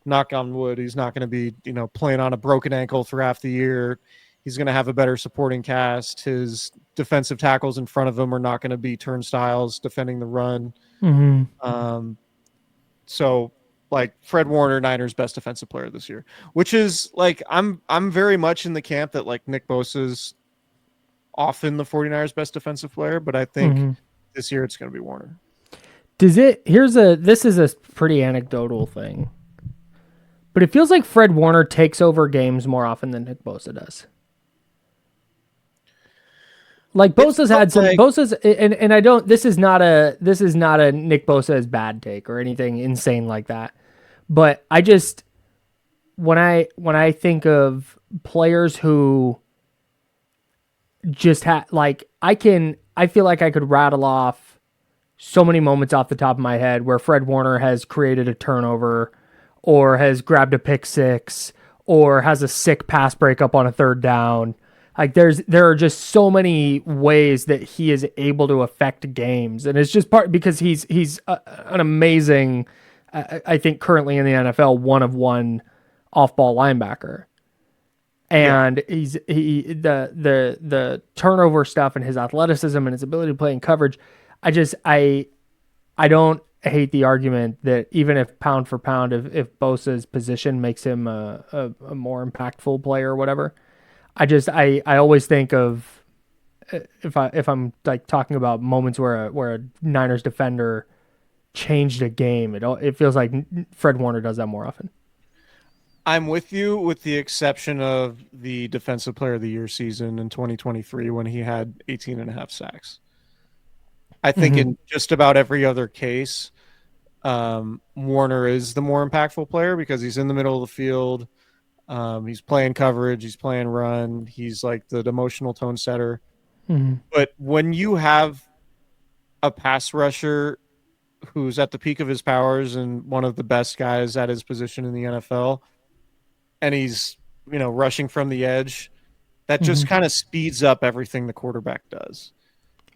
knock on wood, he's not going to be, playing on a broken ankle throughout the year. He's going to have a better supporting cast. His defensive tackles in front of him are not going to be turnstiles defending the run. Mm-hmm. So like Fred Warner, Niners best defensive player this year, which is like, I'm very much in the camp that like Nick Bosa's often the 49ers best defensive player, but I think this year it's going to be Warner. This is a pretty anecdotal thing, But it feels like Fred Warner takes over games more often than Nick Bosa does. Like Bosa's had some Bosa's and I don't this is not a Nick Bosa's bad take or anything insane like that. But I just when I think of players who just had like I feel like I could rattle off so many moments off the top of my head where Fred Warner has created a turnover or has grabbed a pick six or has a sick pass breakup on a third down. Like there are just so many ways that he is able to affect games, and it's just part because he's an amazing, I think currently in the NFL 1-of-1 off-ball linebacker, and the turnover stuff and his athleticism and his ability to play in coverage. I don't hate the argument that even if pound for pound, if Bosa's position makes him a more impactful player or whatever. I always think of if I'm like talking about moments where a Niners defender changed a game, it feels like Fred Warner does that more often. I'm with you with the exception of the Defensive Player of the Year season in 2023 when he had 18.5 sacks. I think in just about every other case, Warner is the more impactful player because he's in the middle of the field. He's playing coverage. He's playing run. He's like the emotional tone setter. Mm-hmm. But when you have a pass rusher who's at the peak of his powers and one of the best guys at his position in the NFL, and he's, rushing from the edge, that just kind of speeds up everything the quarterback does.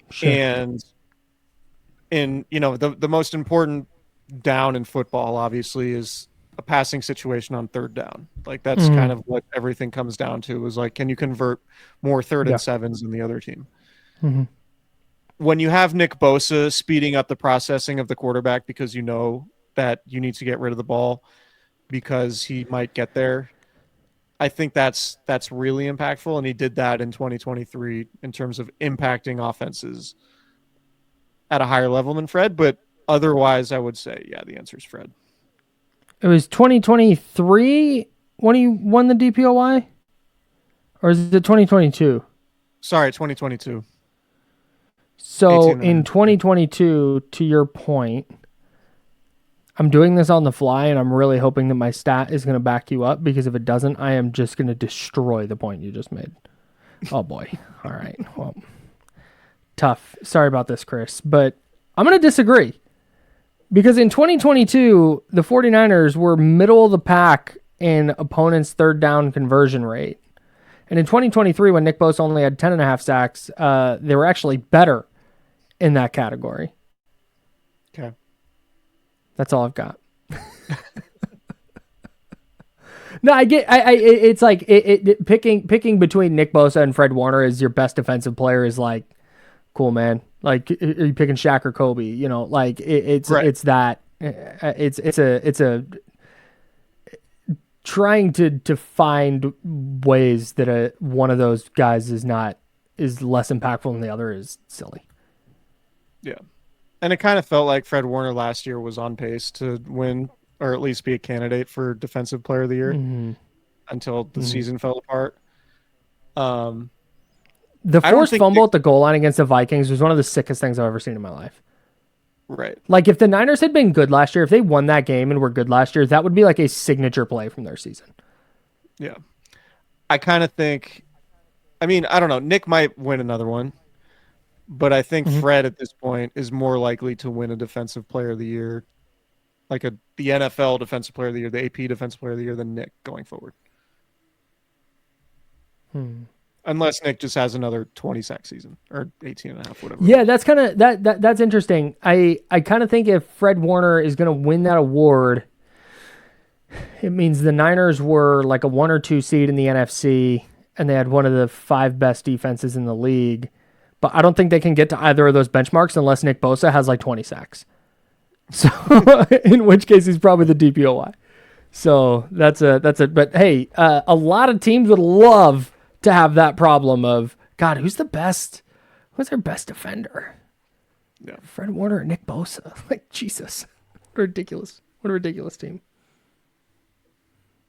Sure. And the most important down in football, obviously, is a passing situation on third down. Like that's kind of what everything comes down to is like, can you convert more third and sevens than the other team? Mm-hmm. When you have Nick Bosa speeding up the processing of the quarterback because you know that you need to get rid of the ball because he might get there, I think that's really impactful. And he did that in 2023 in terms of impacting offenses at a higher level than Fred. But otherwise, I would say, yeah, the answer is Fred. It was 2023 when he won the DPOY? Or is it 2022? Sorry, 2022. So in 2022, to your point, I'm doing this on the fly, and I'm really hoping that my stat is going to back you up, because if it doesn't, I am just going to destroy the point you just made. Oh, boy. All right. Well, tough. Sorry about this, Chris, but I'm going to disagree. Because in 2022, the 49ers were middle of the pack in opponents' third down conversion rate. And in 2023, when Nick Bosa only had 10.5 sacks, they were actually better in that category. Okay. That's all I've got. No, it's like picking between Nick Bosa and Fred Warner as your best defensive player is like, cool, man. Like, are you picking Shaq or Kobe? It's that. It's a trying to find ways that one of those guys is less impactful than the other is silly. Yeah, and it kind of felt like Fred Warner last year was on pace to win or at least be a candidate for Defensive Player of the Year until the season fell apart. The forced fumble at the goal line against the Vikings was one of the sickest things I've ever seen in my life. Right. Like, if the Niners had been good last year, if they won that game and were good last year, that would be like a signature play from their season. Yeah. I kind of think, I don't know, Nick might win another one, but I think Fred at this point is more likely to win a Defensive Player of the Year, like the NFL Defensive Player of the Year, the AP Defensive Player of the Year, than Nick going forward. Unless Nick just has another 20 sack season or 18.5, whatever. Yeah, that's kind of that's interesting. I kind of think if Fred Warner is going to win that award, it means the Niners were like a 1 or 2 seed in the NFC and they had one of the 5 best defenses in the league. But I don't think they can get to either of those benchmarks unless Nick Bosa has like 20 sacks. So in which case he's probably the DPOY. So that's it. But hey, a lot of teams would love to have that problem of, God, who's their best defender? Yeah. Fred Warner or Nick Bosa? Like, Jesus. What a ridiculous team.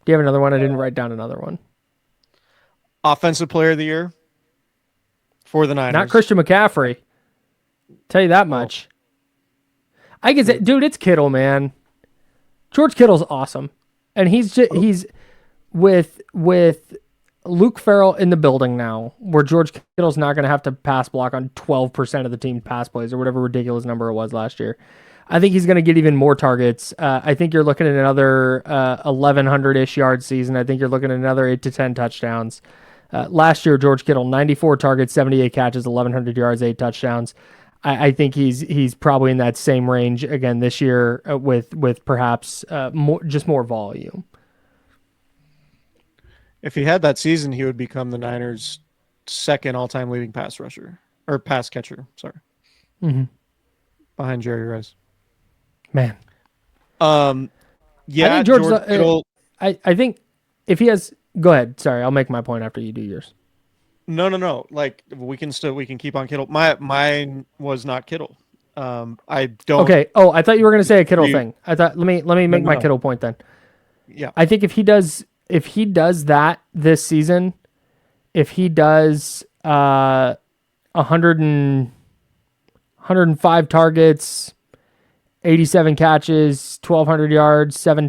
Do you have another one? I didn't write down another one. Offensive player of the year for the Niners. Not Christian McCaffrey. Tell you that much. I can say, dude, it's Kittle, man. George Kittle's awesome, and he's with Luke Farrell in the building now, where George Kittle's not going to have to pass block on 12% of the team pass plays or whatever ridiculous number it was last year. I think he's going to get even more targets. I think you're looking at another 1,100-ish yard season. I think you're looking at another 8 to 10 touchdowns. Last year, George Kittle, 94 targets, 78 catches, 1,100 yards, 8 touchdowns. I think he's probably in that same range again this year with perhaps more volume. If he had that season, he would become the Niners' second all-time leading pass rusher or pass catcher. Sorry, behind Jerry Rice. Man, yeah, I think George Kittle. I think if he has, go ahead. Sorry, I'll make my point after you do yours. No. Like we can keep on Kittle. Mine was not Kittle. I don't. Okay. Oh, I thought you were going to say a Kittle thing. I thought let me make my Kittle point then. Yeah. I think if he does that this season, if he does 105 targets, 87 catches, 1,200 yards, 8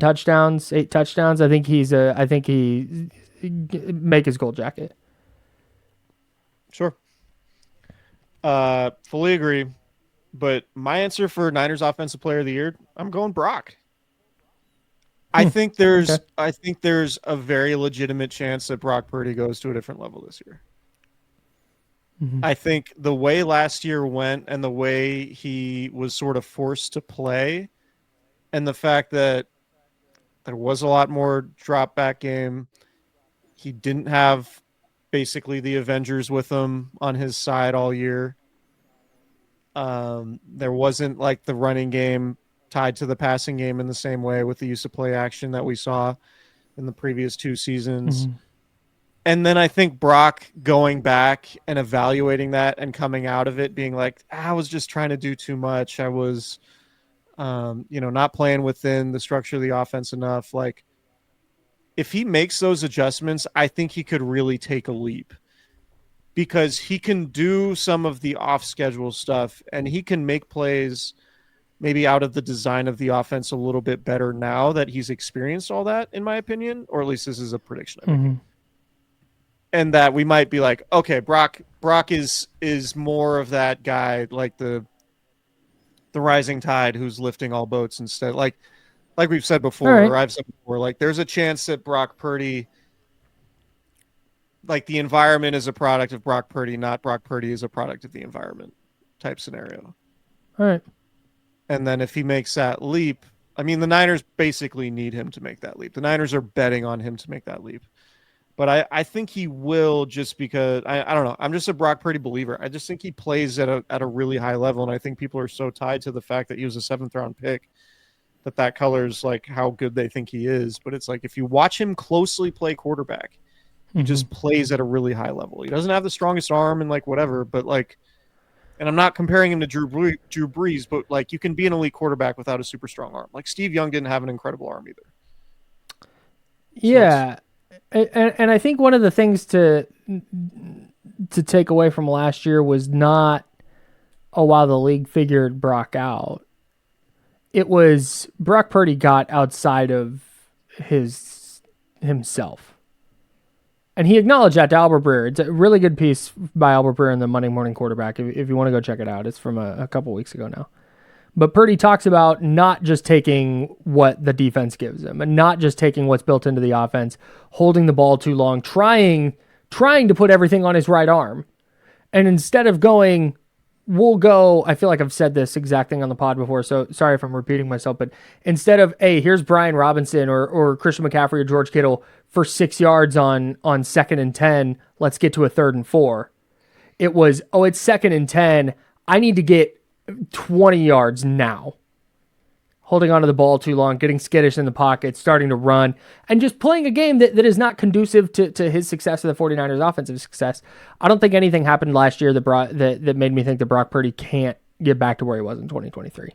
touchdowns, I think he make his gold jacket. Sure. Fully agree. But my answer for Niners Offensive Player of the Year, I'm going Brock. I think there's a very legitimate chance that Brock Purdy goes to a different level this year. I think the way last year went and the way he was sort of forced to play and the fact that there was a lot more drop back game, he didn't have basically the Avengers with him on his side all year. There wasn't like the running game tied to the passing game in the same way with the use of play action that we saw in the previous 2 seasons. And then I think Brock going back and evaluating that and coming out of it being like, I was just trying to do too much. I was, not playing within the structure of the offense enough. Like, if he makes those adjustments, I think he could really take a leap because he can do some of the off-schedule stuff and he can make plays maybe out of the design of the offense a little bit better now that he's experienced all that, in my opinion, or at least this is a prediction. And that we might be like, okay, Brock is more of that guy, like the rising tide who's lifting all boats instead. Like we've said before, or I've said before, like there's a chance that Brock Purdy, like the environment is a product of Brock Purdy, not Brock Purdy is a product of the environment type scenario. All right. And then if he makes that leap, I mean, the Niners basically need him to make that leap. The Niners are betting on him to make that leap. But I think he will just because I don't know. I'm just a Brock Purdy believer. I just think he plays at a really high level, and I think people are so tied to the fact that he was a 7th round pick that colors like how good they think he is. But it's like if you watch him closely play quarterback, he just plays at a really high level. He doesn't have the strongest arm and like whatever, but like, and I'm not comparing him to Drew Brees, but like you can be an elite quarterback without a super strong arm. Like Steve Young didn't have an incredible arm either. Yeah. And I think one of the things to take away from last year was not, oh, wow, the league figured Brock out. It was Brock Purdy got outside of himself. And he acknowledged that to Albert Breer. It's a really good piece by Albert Breer in the Monday Morning Quarterback. If you want to go check it out, it's from a couple weeks ago now. But Purdy talks about not just taking what the defense gives him and not just taking what's built into the offense, holding the ball too long, trying to put everything on his right arm. And instead of going, we'll go, I feel like I've said this exact thing on the pod before, so sorry if I'm repeating myself, but instead of, hey, here's Brian Robinson or Christian McCaffrey or George Kittle for 6 yards on 2nd and 10, let's get to a 3rd and 4. It was, oh, it's 2nd and 10, I need to get 20 yards now. Holding onto the ball too long, getting skittish in the pocket, starting to run, and just playing a game that is not conducive to his success or the 49ers offensive success. I don't think anything happened last year that made me think that Brock Purdy can't get back to where he was in 2023.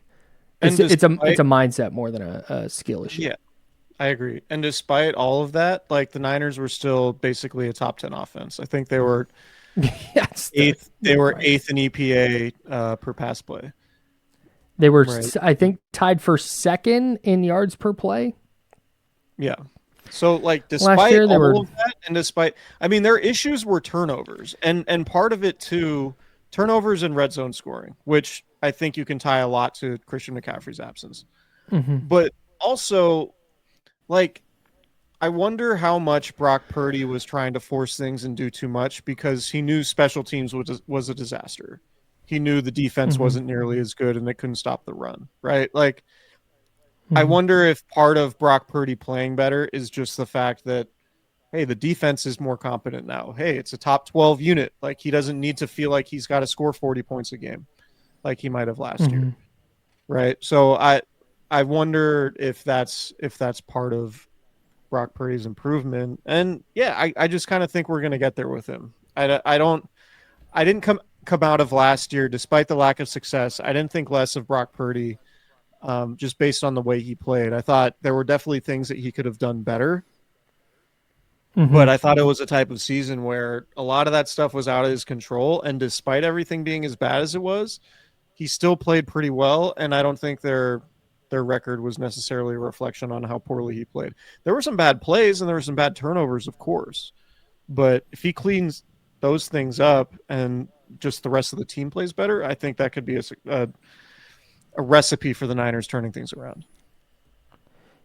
It's a mindset more than a skill issue. Yeah. I agree. And despite all of that, like the Niners were still basically a top 10 offense. I think they were Yes, eighth. They were right. eighth in EPA per pass play. They were, Right. I think, tied for second in yards per play Yeah. So like last despite year. They were. all of that and despite I mean their issues were turnovers and part of it too, turnovers and red zone scoring, which I think you can tie a lot to Christian McCaffrey's absence. Mhm. But also like I wonder how much Brock Purdy was trying to force things and do too much because he knew special teams was a disaster. He knew the defense Mhm. wasn't nearly as good and they couldn't stop the run, right? Like I Mhm. wonder if part of Brock Purdy playing better is just the fact that, hey, the defense is more competent now. Hey, it's a top 12 unit. Like he doesn't need to feel like he's got to score 40 points a game like he might have last year. Mhm. Right. So I wonder if that's part of Brock Purdy's improvement. And yeah, I just kind of think we're gonna get there with him. I didn't come out of last year, despite the lack of success. I didn't think less of Brock Purdy, just based on the way he played. I thought there were definitely things that he could have done better, but Mhm. I thought it was a type of season where a lot of that stuff was out of his control. And despite everything being as bad as it was, he still played pretty well. And I don't think their record was necessarily a reflection on how poorly he played. There were some bad plays and there were some bad turnovers, of course. But if he cleans those things up and just the rest of the team plays better, I think that could be a recipe for the Niners turning things around.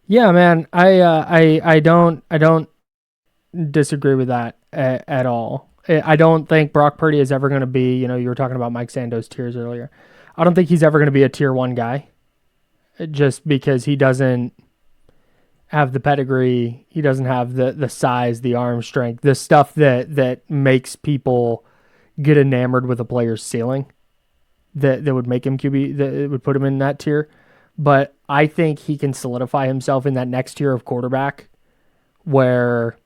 Yeah, man. I don't disagree with that at all. I don't think Brock Purdy is ever going to be. You were talking about Mike Sando's tiers earlier. I don't think he's ever going to be a tier one guy, just because he doesn't have the pedigree. He doesn't have the size, the arm strength, the stuff that makes people get enamored with a player's ceiling. That would make him QB. That would put him in that tier. But I think he can solidify himself in that next tier of quarterback, where,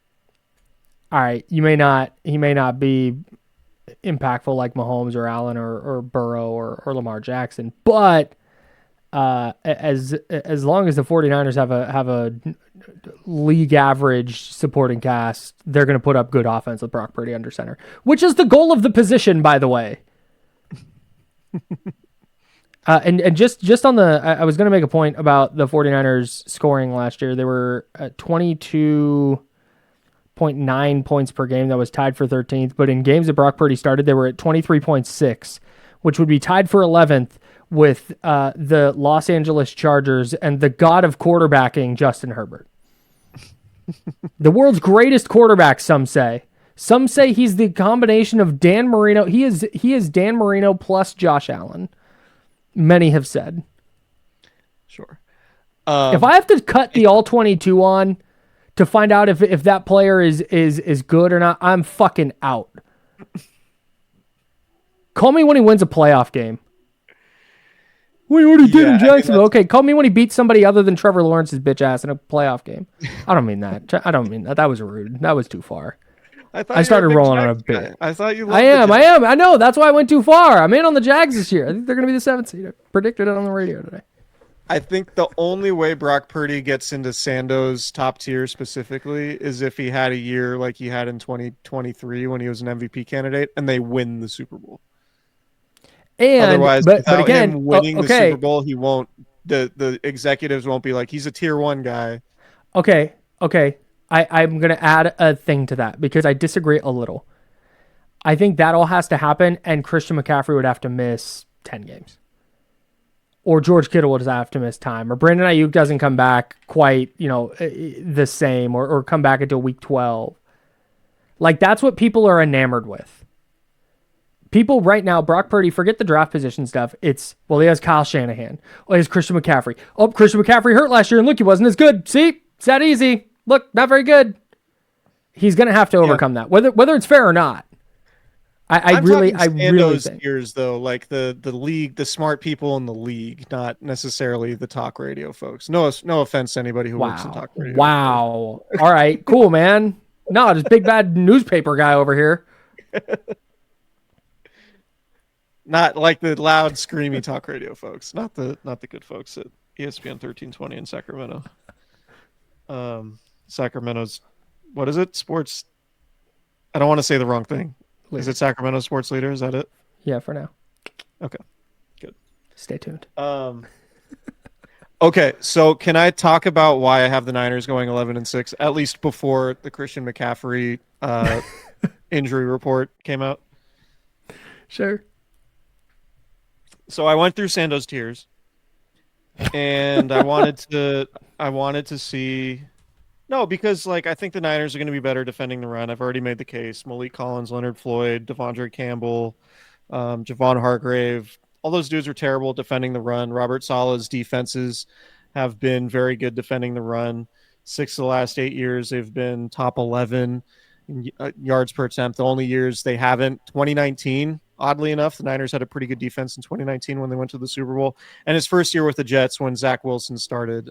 all right, he may not be impactful like Mahomes or Allen or Burrow or Lamar Jackson, but as long as the 49ers have a league average supporting cast, they're going to put up good offense with Brock Purdy under center, which is the goal of the position, by the way. And just on I was going to make a point about the 49ers scoring last year. They were at 22.9 points per game. That was tied for 13th. But in games that Brock Purdy started, they were at 23.6, which would be tied for 11th with the Los Angeles Chargers and the god of quarterbacking, Justin Herbert. The world's greatest quarterback, some say. Some say he's the combination of Dan Marino. He is Dan Marino plus Josh Allen. Many have said. Sure. If I have to cut the all 22 on to find out if that player is good or not, I'm fucking out. Call me when he wins a playoff game. What he already did in Jacksonville. Okay, call me when he beats somebody other than Trevor Lawrence's bitch ass in a playoff game. I don't mean that. I don't mean that. That was rude. That was too far. I started rolling on a bit. I thought you. I am. I know. That's why I went too far. I'm in on the Jags this year. I think they're going to be the 7th seed. I predicted it on the radio today. I think the only way Brock Purdy gets into Sando's top tier specifically is if he had a year like he had in 2023 when he was an MVP candidate and they win the Super Bowl. And otherwise, but without again, him winning the Super Bowl, he won't. The executives won't be like he's a tier 1 guy. Okay. I'm going to add a thing to that because I disagree a little. I think that all has to happen, and Christian McCaffrey would have to miss 10 games. Or George Kittle would have to miss time. Or Brandon Ayuk doesn't come back quite, the same, or come back until week 12. Like, that's what people are enamored with. People right now, Brock Purdy, forget the draft position stuff. It's, well, he has Kyle Shanahan. Oh, he has Christian McCaffrey. Oh, Christian McCaffrey hurt last year, and look, he wasn't as good. See? It's that easy. Look, not very good. He's going to have to overcome that, whether it's fair or not. I really think years though, like the league, the smart people in the league, not necessarily the talk radio folks. No offense to anybody who works in talk radio. Wow. All right, cool, man. No, just big bad newspaper guy over here. Not like the loud, screamy talk radio folks. Not the good folks at ESPN 1320 in Sacramento. Sacramento's, what is it? Sports. I don't want to say the wrong thing. Leader. Is it Sacramento sports leader? Is that it? Yeah, for now. Okay, good. Stay tuned. Okay, so can I talk about why I have the Niners going 11-6, at least before the Christian McCaffrey injury report came out? Sure. So I went through Sando's tiers, and I wanted to see. No, because I think the Niners are going to be better defending the run. I've already made the case. Malik Collins, Leonard Floyd, Devondre Campbell, Javon Hargrave. All those dudes are terrible defending the run. Robert Saleh's defenses have been very good defending the run. 6 of the last 8 years, they've been top 11 in yards per attempt. The only years they haven't, 2019, oddly enough, the Niners had a pretty good defense in 2019 when they went to the Super Bowl. And his first year with the Jets when Zach Wilson started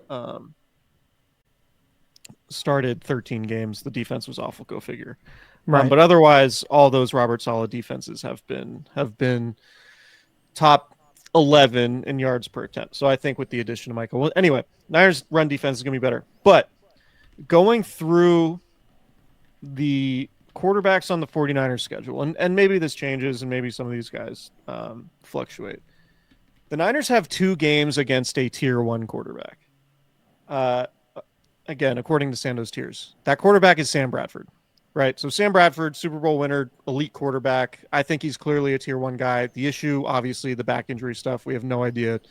13 games, the defense was awful. Go figure. Right. But otherwise, all those Robert Saleh defenses have been top 11 in yards per attempt. So I think with the addition of Michael, anyway, Niners run defense is going to be better. But going through the quarterbacks on the 49ers schedule, and maybe this changes and maybe some of these guys fluctuate. The Niners have 2 games against a tier 1 quarterback. Again, according to Sando's tiers, that quarterback is Sam Bradford. Right. So Sam Bradford, Super Bowl winner, elite quarterback. I think he's clearly a tier 1 guy. The issue, obviously, the back injury stuff. We have no idea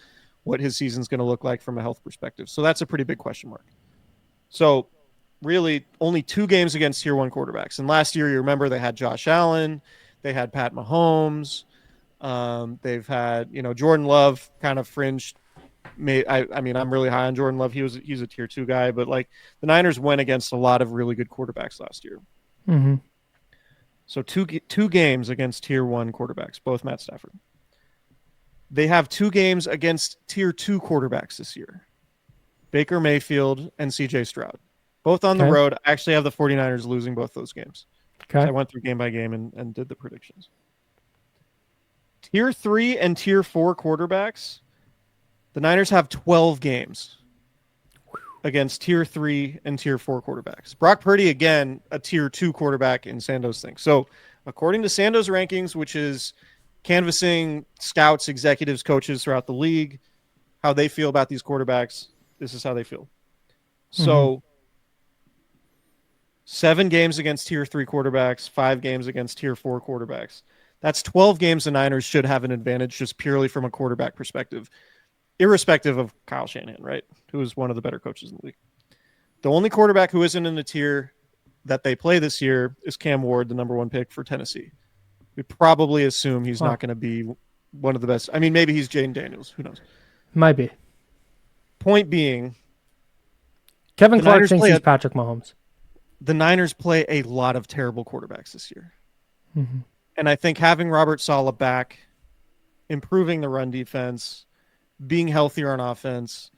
what his season's going to look like from a health perspective. So that's a pretty big question mark. So really only 2 games against tier 1 quarterbacks. And last year, you remember they had Josh Allen. They had Pat Mahomes. They've had, Jordan Love kind of fringed. I mean, I'm really high on Jordan Love. He's a tier 2 guy. But the Niners went against a lot of really good quarterbacks last year. Mm-hmm. So two games against tier 1 quarterbacks, both Matt Stafford. They have 2 games against tier 2 quarterbacks this year. Baker Mayfield and CJ Stroud. Both on the road. I actually have the 49ers losing both those games. Okay. So I went through game by game and did the predictions. Tier 3 and tier 4 quarterbacks. The Niners have 12 games against tier 3 and tier 4 quarterbacks. Brock Purdy, again, a tier 2 quarterback in Sando's thing. So according to Sando's rankings, which is canvassing scouts, executives, coaches throughout the league, how they feel about these quarterbacks, this is how they feel. So 7 games against tier 3 quarterbacks, 5 games against tier 4 quarterbacks. That's 12 games the Niners should have an advantage just purely from a quarterback perspective, irrespective of Kyle Shanahan, right? Who is one of the better coaches in the league. The only quarterback who isn't in the tier that they play this year is Cam Ward, the number 1 pick for Tennessee. We probably assume he's not going to be one of the best. I mean, maybe he's Jaden Daniels. Who knows? Might be. Point being, Kevin Clark thinks he's Patrick Mahomes. The Niners play a lot of terrible quarterbacks this year. Mm-hmm. And I think having Robert Saleh back, improving the run defense, being healthier on offense,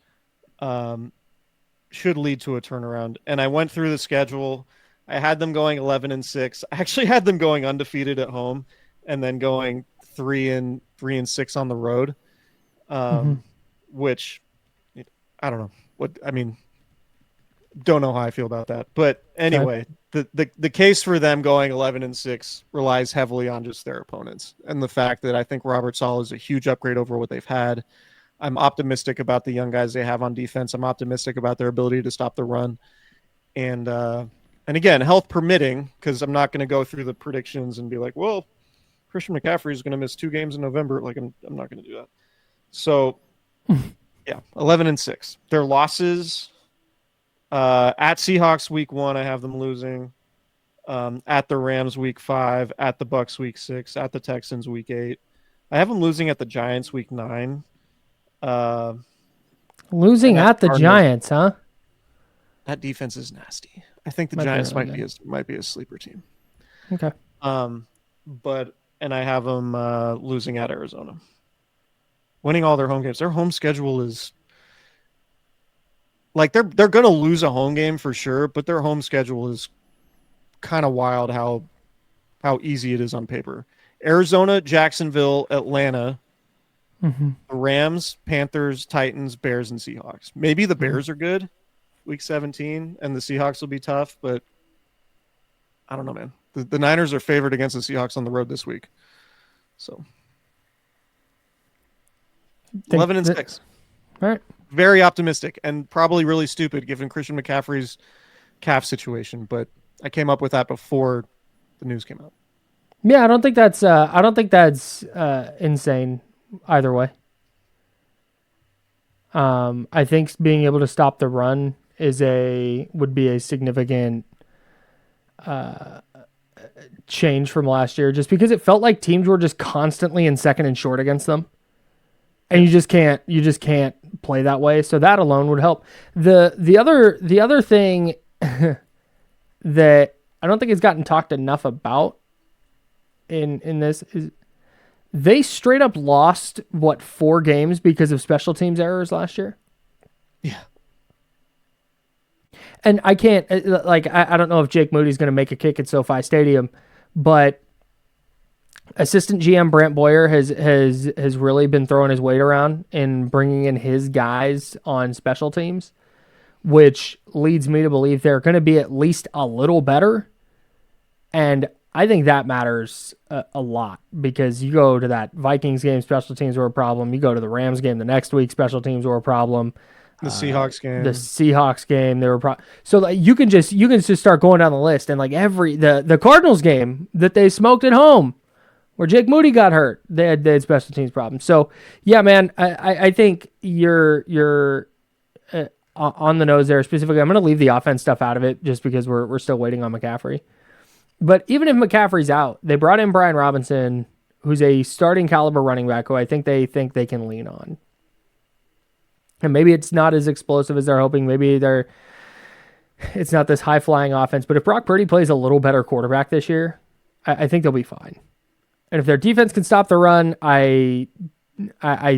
should lead to a turnaround. And I went through the schedule. I had them going 11-6. I actually had them going undefeated at home and then going 3-6 on the road. Which I don't know don't know how I feel about that. But anyway, the case for them going 11-6 relies heavily on just their opponents and the fact that I think Robert Saleh is a huge upgrade over what they've had. I'm optimistic about the young guys they have on defense. I'm optimistic about their ability to stop the run. And again, health permitting, because I'm not going to go through the predictions and be like, well, Christian McCaffrey is going to miss 2 games in November. I'm not going to do that. So, yeah, 11-6. Their losses at Seahawks week 1, I have them losing. At the Rams week 5, at the Bucks week 6, at the Texans week 8. I have them losing at the Giants week 9. Losing at the Giants, huh? That defense is nasty. I think the Giants might be a sleeper team. Okay. And I have them losing at Arizona, winning all their home games. Their home schedule is they're going to lose a home game for sure, but their home schedule is kind of wild how easy it is on paper. Arizona, Jacksonville, Atlanta, the Rams, Panthers, Titans, Bears, and Seahawks. Maybe the Bears are good, week 17, and the Seahawks will be tough, but I don't know, man. The Niners are favored against the Seahawks on the road this week. So 11-6. All right. Very optimistic and probably really stupid given Christian McCaffrey's calf situation, but I came up with that before the news came out. Yeah, I don't think that's insane either way. I think being able to stop the run would be a significant change from last year, just because it felt like teams were just constantly in second and short against them. And you just can't play that way. So that alone would help. The other thing that I don't think has gotten talked enough about in this is they straight up lost 4 games because of special teams errors last year. Yeah. And I can't I don't know if Jake Moody's going to make a kick at SoFi Stadium, but assistant GM Brant Boyer has really been throwing his weight around in bringing in his guys on special teams, which leads me to believe they're going to be at least a little better. And I think that matters a lot, because you go to that Vikings game, special teams were a problem. You go to the Rams game the next week, special teams were a problem. The Seahawks game. The Seahawks game, they were so like you can just start going down the list, and like the Cardinals game that they smoked at home, where Jake Moody got hurt, they had special teams problems. So yeah, man, I think you're on the nose there. Specifically, I'm going to leave the offense stuff out of it just because we're still waiting on McCaffrey. But even if McCaffrey's out, they brought in Brian Robinson, who's a starting caliber running back, who I think they can lean on. And maybe it's not as explosive as they're hoping. Maybe it's not this high-flying offense. But if Brock Purdy plays a little better quarterback this year, I think they'll be fine. And if their defense can stop the run, I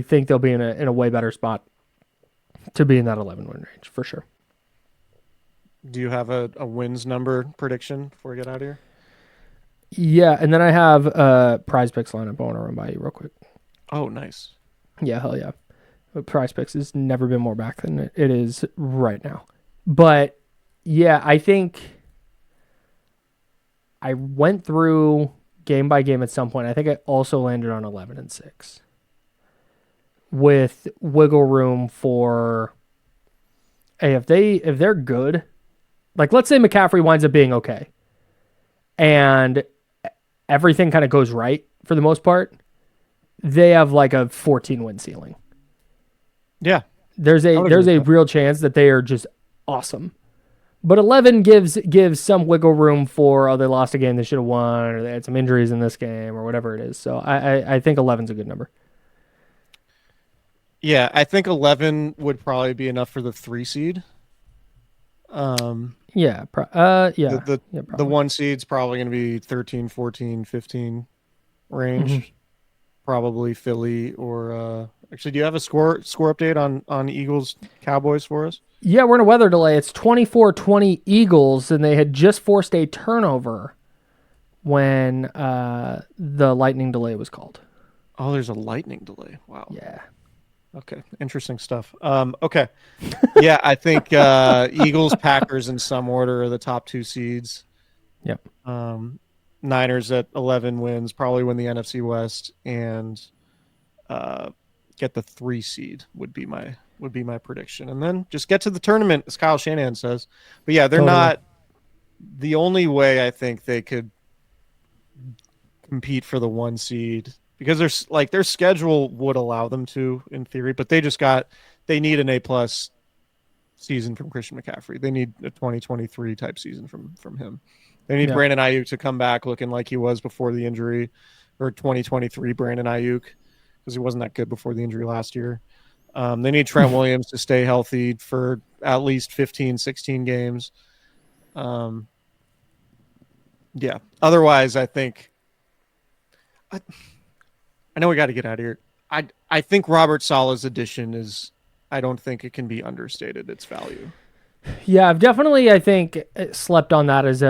think they'll be in a way better spot to be in that 11-win range for sure. Do you have a wins number prediction before we get out of here? Yeah, and then I have a Prize Picks lineup I want to run by you real quick. Oh, nice. Yeah, hell yeah. Prize Picks has never been more back than it is right now. But yeah, I think I went through game by game at some point. I think I also landed on 11-6 with wiggle room for, hey, if they're good, like let's say McCaffrey winds up being okay and everything kind of goes right for the most part, they have like a 14-win ceiling. Yeah. There's a real chance that they are just awesome. But 11 gives some wiggle room for, they lost a game they should have won, or they had some injuries in this game, or whatever it is. So I think 11's a good number. Yeah, I think 11 would probably be enough for the 3 seed. The 1 seed's probably going to be 13, 14, 15 range. Mm-hmm. Probably Philly or actually, do you have a score update on Eagles Cowboys for us? Yeah, we're in a weather delay. It's 24-20 Eagles, and they had just forced a turnover when the lightning delay was called. Oh, there's a lightning delay. Wow. Yeah. Okay. Interesting stuff. Okay. Yeah, I think Eagles, Packers in some order are the top 2 seeds. Yep. Niners at 11 wins, probably win the NFC West, and get the 3 seed would be my prediction. And then just get to the tournament, as Kyle Shanahan says. But yeah, they're not the only way I think they could compete for the 1 seed, because their schedule would allow them to in theory, but they need an A+ season from Christian McCaffrey. They need a 2023 type season from him. They need Brandon Ayuk to come back looking like he was before the injury, or 2023 Brandon Ayuk, because he wasn't that good before the injury last year. They need Trent Williams to stay healthy for at least 15, 16 games. Yeah. Otherwise, I think I know we got to get out of here. I think Robert Saleh's addition I don't think it can be understated, its value. Yeah, I've definitely, I think, slept on that as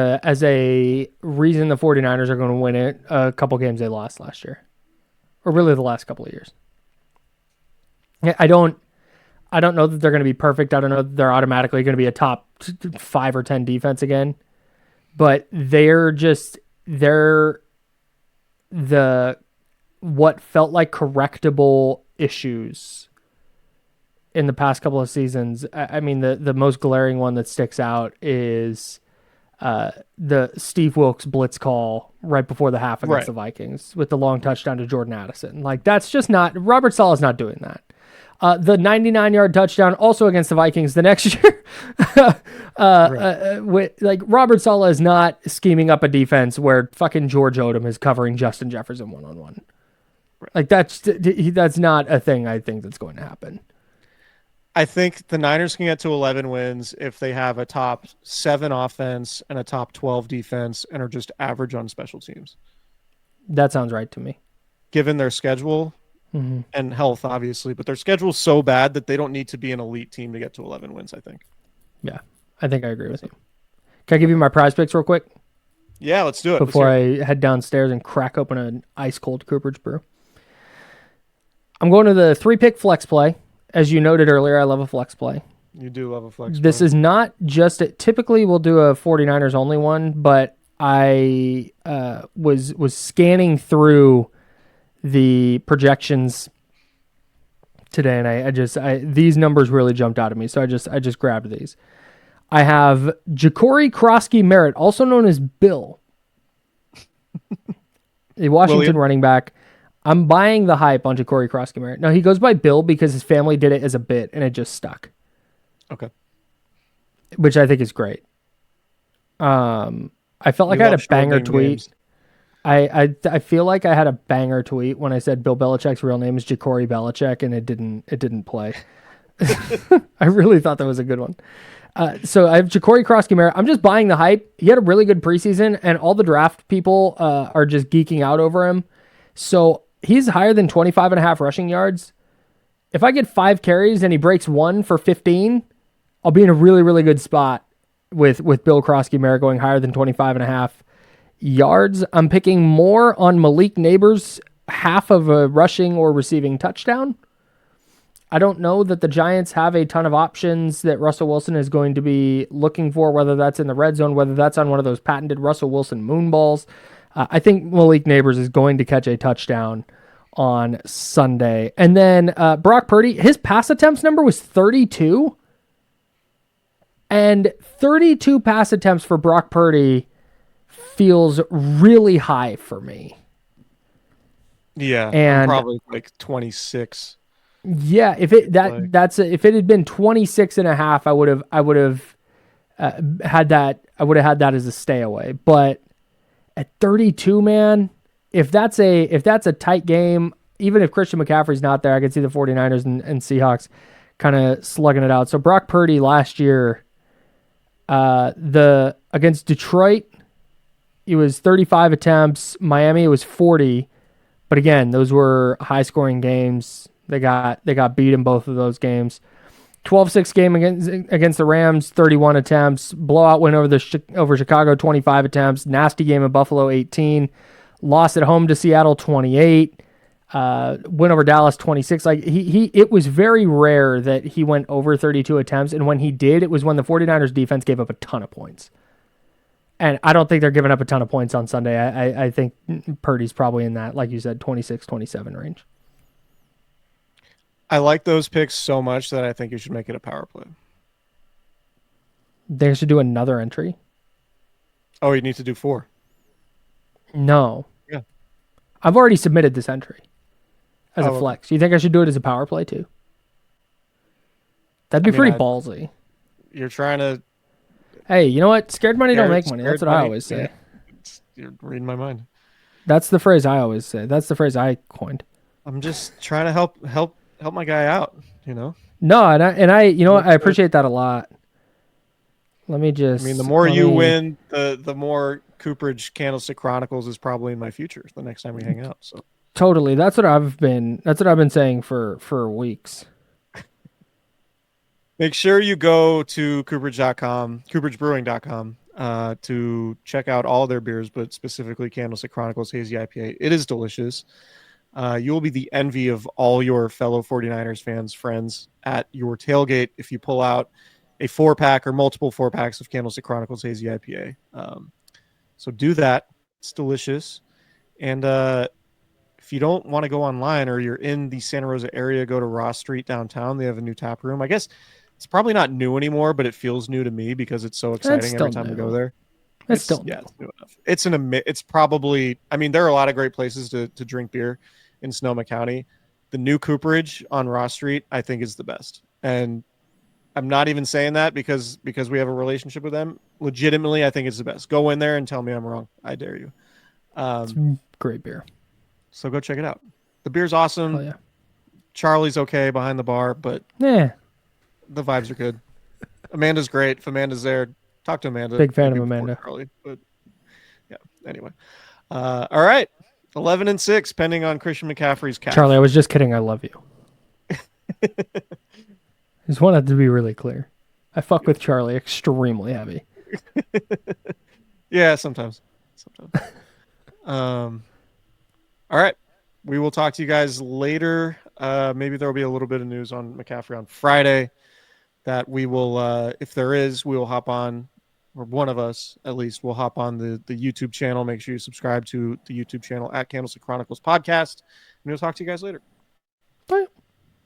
a reason the 49ers are going to win it a couple games they lost last year, or really the last couple of years. I don't I don't know that they're going to be perfect. I don't know that they're automatically going to be a top 5 or 10 defense again, but they're the what felt like correctable issues in the past couple of seasons. I mean, the most glaring one that sticks out is the Steve Wilkes blitz call right before the half against the Vikings with the long touchdown to Jordan Addison. Like, that's just not, Robert Saleh's not doing that. The 99-yard touchdown also against the Vikings the next year. Like, Robert Saleh is not scheming up a defense where fucking George Odom is covering Justin Jefferson one-on-one. Like, that's not a thing I think that's going to happen. I think the Niners can get to 11 wins if they have a top 7 offense and a top 12 defense and are just average on special teams. That sounds right to me. Given their schedule and health, obviously, but their schedule's so bad that they don't need to be an elite team to get to 11 wins, I think. Yeah, I think I agree with you. Can I give you my prize picks real quick? Yeah, let's do it. Before I head downstairs and crack open an ice-cold Cooperage brew. I'm going to the 3-pick flex play. As you noted earlier, I love a flex play. You do love a flex This play. is not just typically we'll do a 49ers only one, but I was scanning through the projections today, and I these numbers really jumped out at me, so I just grabbed these. I have Ja'Cory Krosky-Merritt, also known as Bill, the Washington running back. I'm buying the hype on Ja'Cory Krosky-Merritt. Now, he goes by Bill because his family did it as a bit, and it just stuck. Okay. Which I think is great. I felt like I had a banger tweet. I feel like I had a banger tweet when I said Bill Belichick's real name is Ja'Cory Belichick, and it didn't play. I really thought that was a good one. So I have Ja'Cory Krosky-Merritt. I'm just buying the hype. He had a really good preseason, and all the draft people are just geeking out over him. So he's higher than 25.5 rushing yards. If I get 5 carries and he breaks 1 for 15, I'll be in a really, really good spot with Bill Krosky-Merritt going higher than 25.5 yards. I'm picking more on Malik Neighbors, half of a rushing or receiving touchdown. I don't know that the Giants have a ton of options that Russell Wilson is going to be looking for, whether that's in the red zone, whether that's on one of those patented Russell Wilson moon balls. I think Malik Neighbors is going to catch a touchdown on Sunday. And then Brock Purdy, his pass attempts number was 32. And 32 pass attempts for Brock Purdy feels really high for me. Yeah, and probably like 26. Yeah, if it had been 26.5, I would have had that as a stay away. But at 32, man, if that's a tight game, even if Christian McCaffrey's not there, I could see the 49ers and Seahawks kind of slugging it out. So Brock Purdy last year, against Detroit, it was 35 attempts. Miami, it was 40. But again, those were high scoring games. They got beat in both of those games. 12-6 game against the Rams, 31 attempts. Blowout win over Chicago, 25 attempts. Nasty game in Buffalo, 18. Lost at home to Seattle, 28. Win over Dallas, 26. Like it was very rare that he went over 32 attempts, and when he did, it was when the 49ers defense gave up a ton of points. And I don't think they're giving up a ton of points on Sunday. I think Purdy's probably in that, like you said, 26, 27 range. I like those picks so much that I think you should make it a power play. They should do another entry. Oh, you need to do 4. No. Yeah. I've already submitted this entry as a flex. You think I should do it as a power play too? That'd be pretty ballsy. You're trying to... Hey, you know what? Scared money don't make money. That's what I always say. You're reading my mind. That's the phrase I always say. That's the phrase I coined. I'm just trying to help my guy out, you know? No, and I you know what? I appreciate that a lot. Let me just... I mean, the more you win, the more Cooperage Candlestick Chronicles is probably in my future the next time we hang out. So totally. That's what I've been saying for weeks. Make sure you go to Cooperage.com, CooperageBrewing.com, to check out all their beers, but specifically Candlestick Chronicles Hazy IPA. It is delicious. You will be the envy of all your fellow 49ers fans, friends at your tailgate if you pull out a 4-pack or multiple 4-packs of Candlestick Chronicles Hazy IPA. So do that. It's delicious. And if you don't want to go online or you're in the Santa Rosa area, go to Ross Street downtown. They have a new tap room. I guess it's probably not new anymore, but it feels new to me because it's so exciting every time we go there. It's still new. It's new enough. It's probably, I mean, there are a lot of great places to drink beer in Sonoma County. The new Cooperage on Ross Street, I think, is the best. And I'm not even saying that because we have a relationship with them. Legitimately, I think it's the best. Go in there and tell me I'm wrong. I dare you. It's great beer. So go check it out. The beer's awesome. Oh, yeah. Charlie's okay behind the bar, but yeah, the vibes are good. Amanda's great. If Amanda's there, talk to Amanda. Big fan of Amanda. Charlie, but yeah. Anyway, all right. 11-6, pending on Christian McCaffrey's calf. Charlie, I was just kidding. I love you. Just wanted to be really clear. I fuck with Charlie extremely heavy. Yeah, sometimes. All right. We will talk to you guys later. Maybe there will be a little bit of news on McCaffrey on Friday that we will, if there is, we will hop on, or one of us at least will hop on the YouTube channel. Make sure you subscribe to the YouTube channel at Candlestick Chronicles Podcast. And we'll talk to you guys later.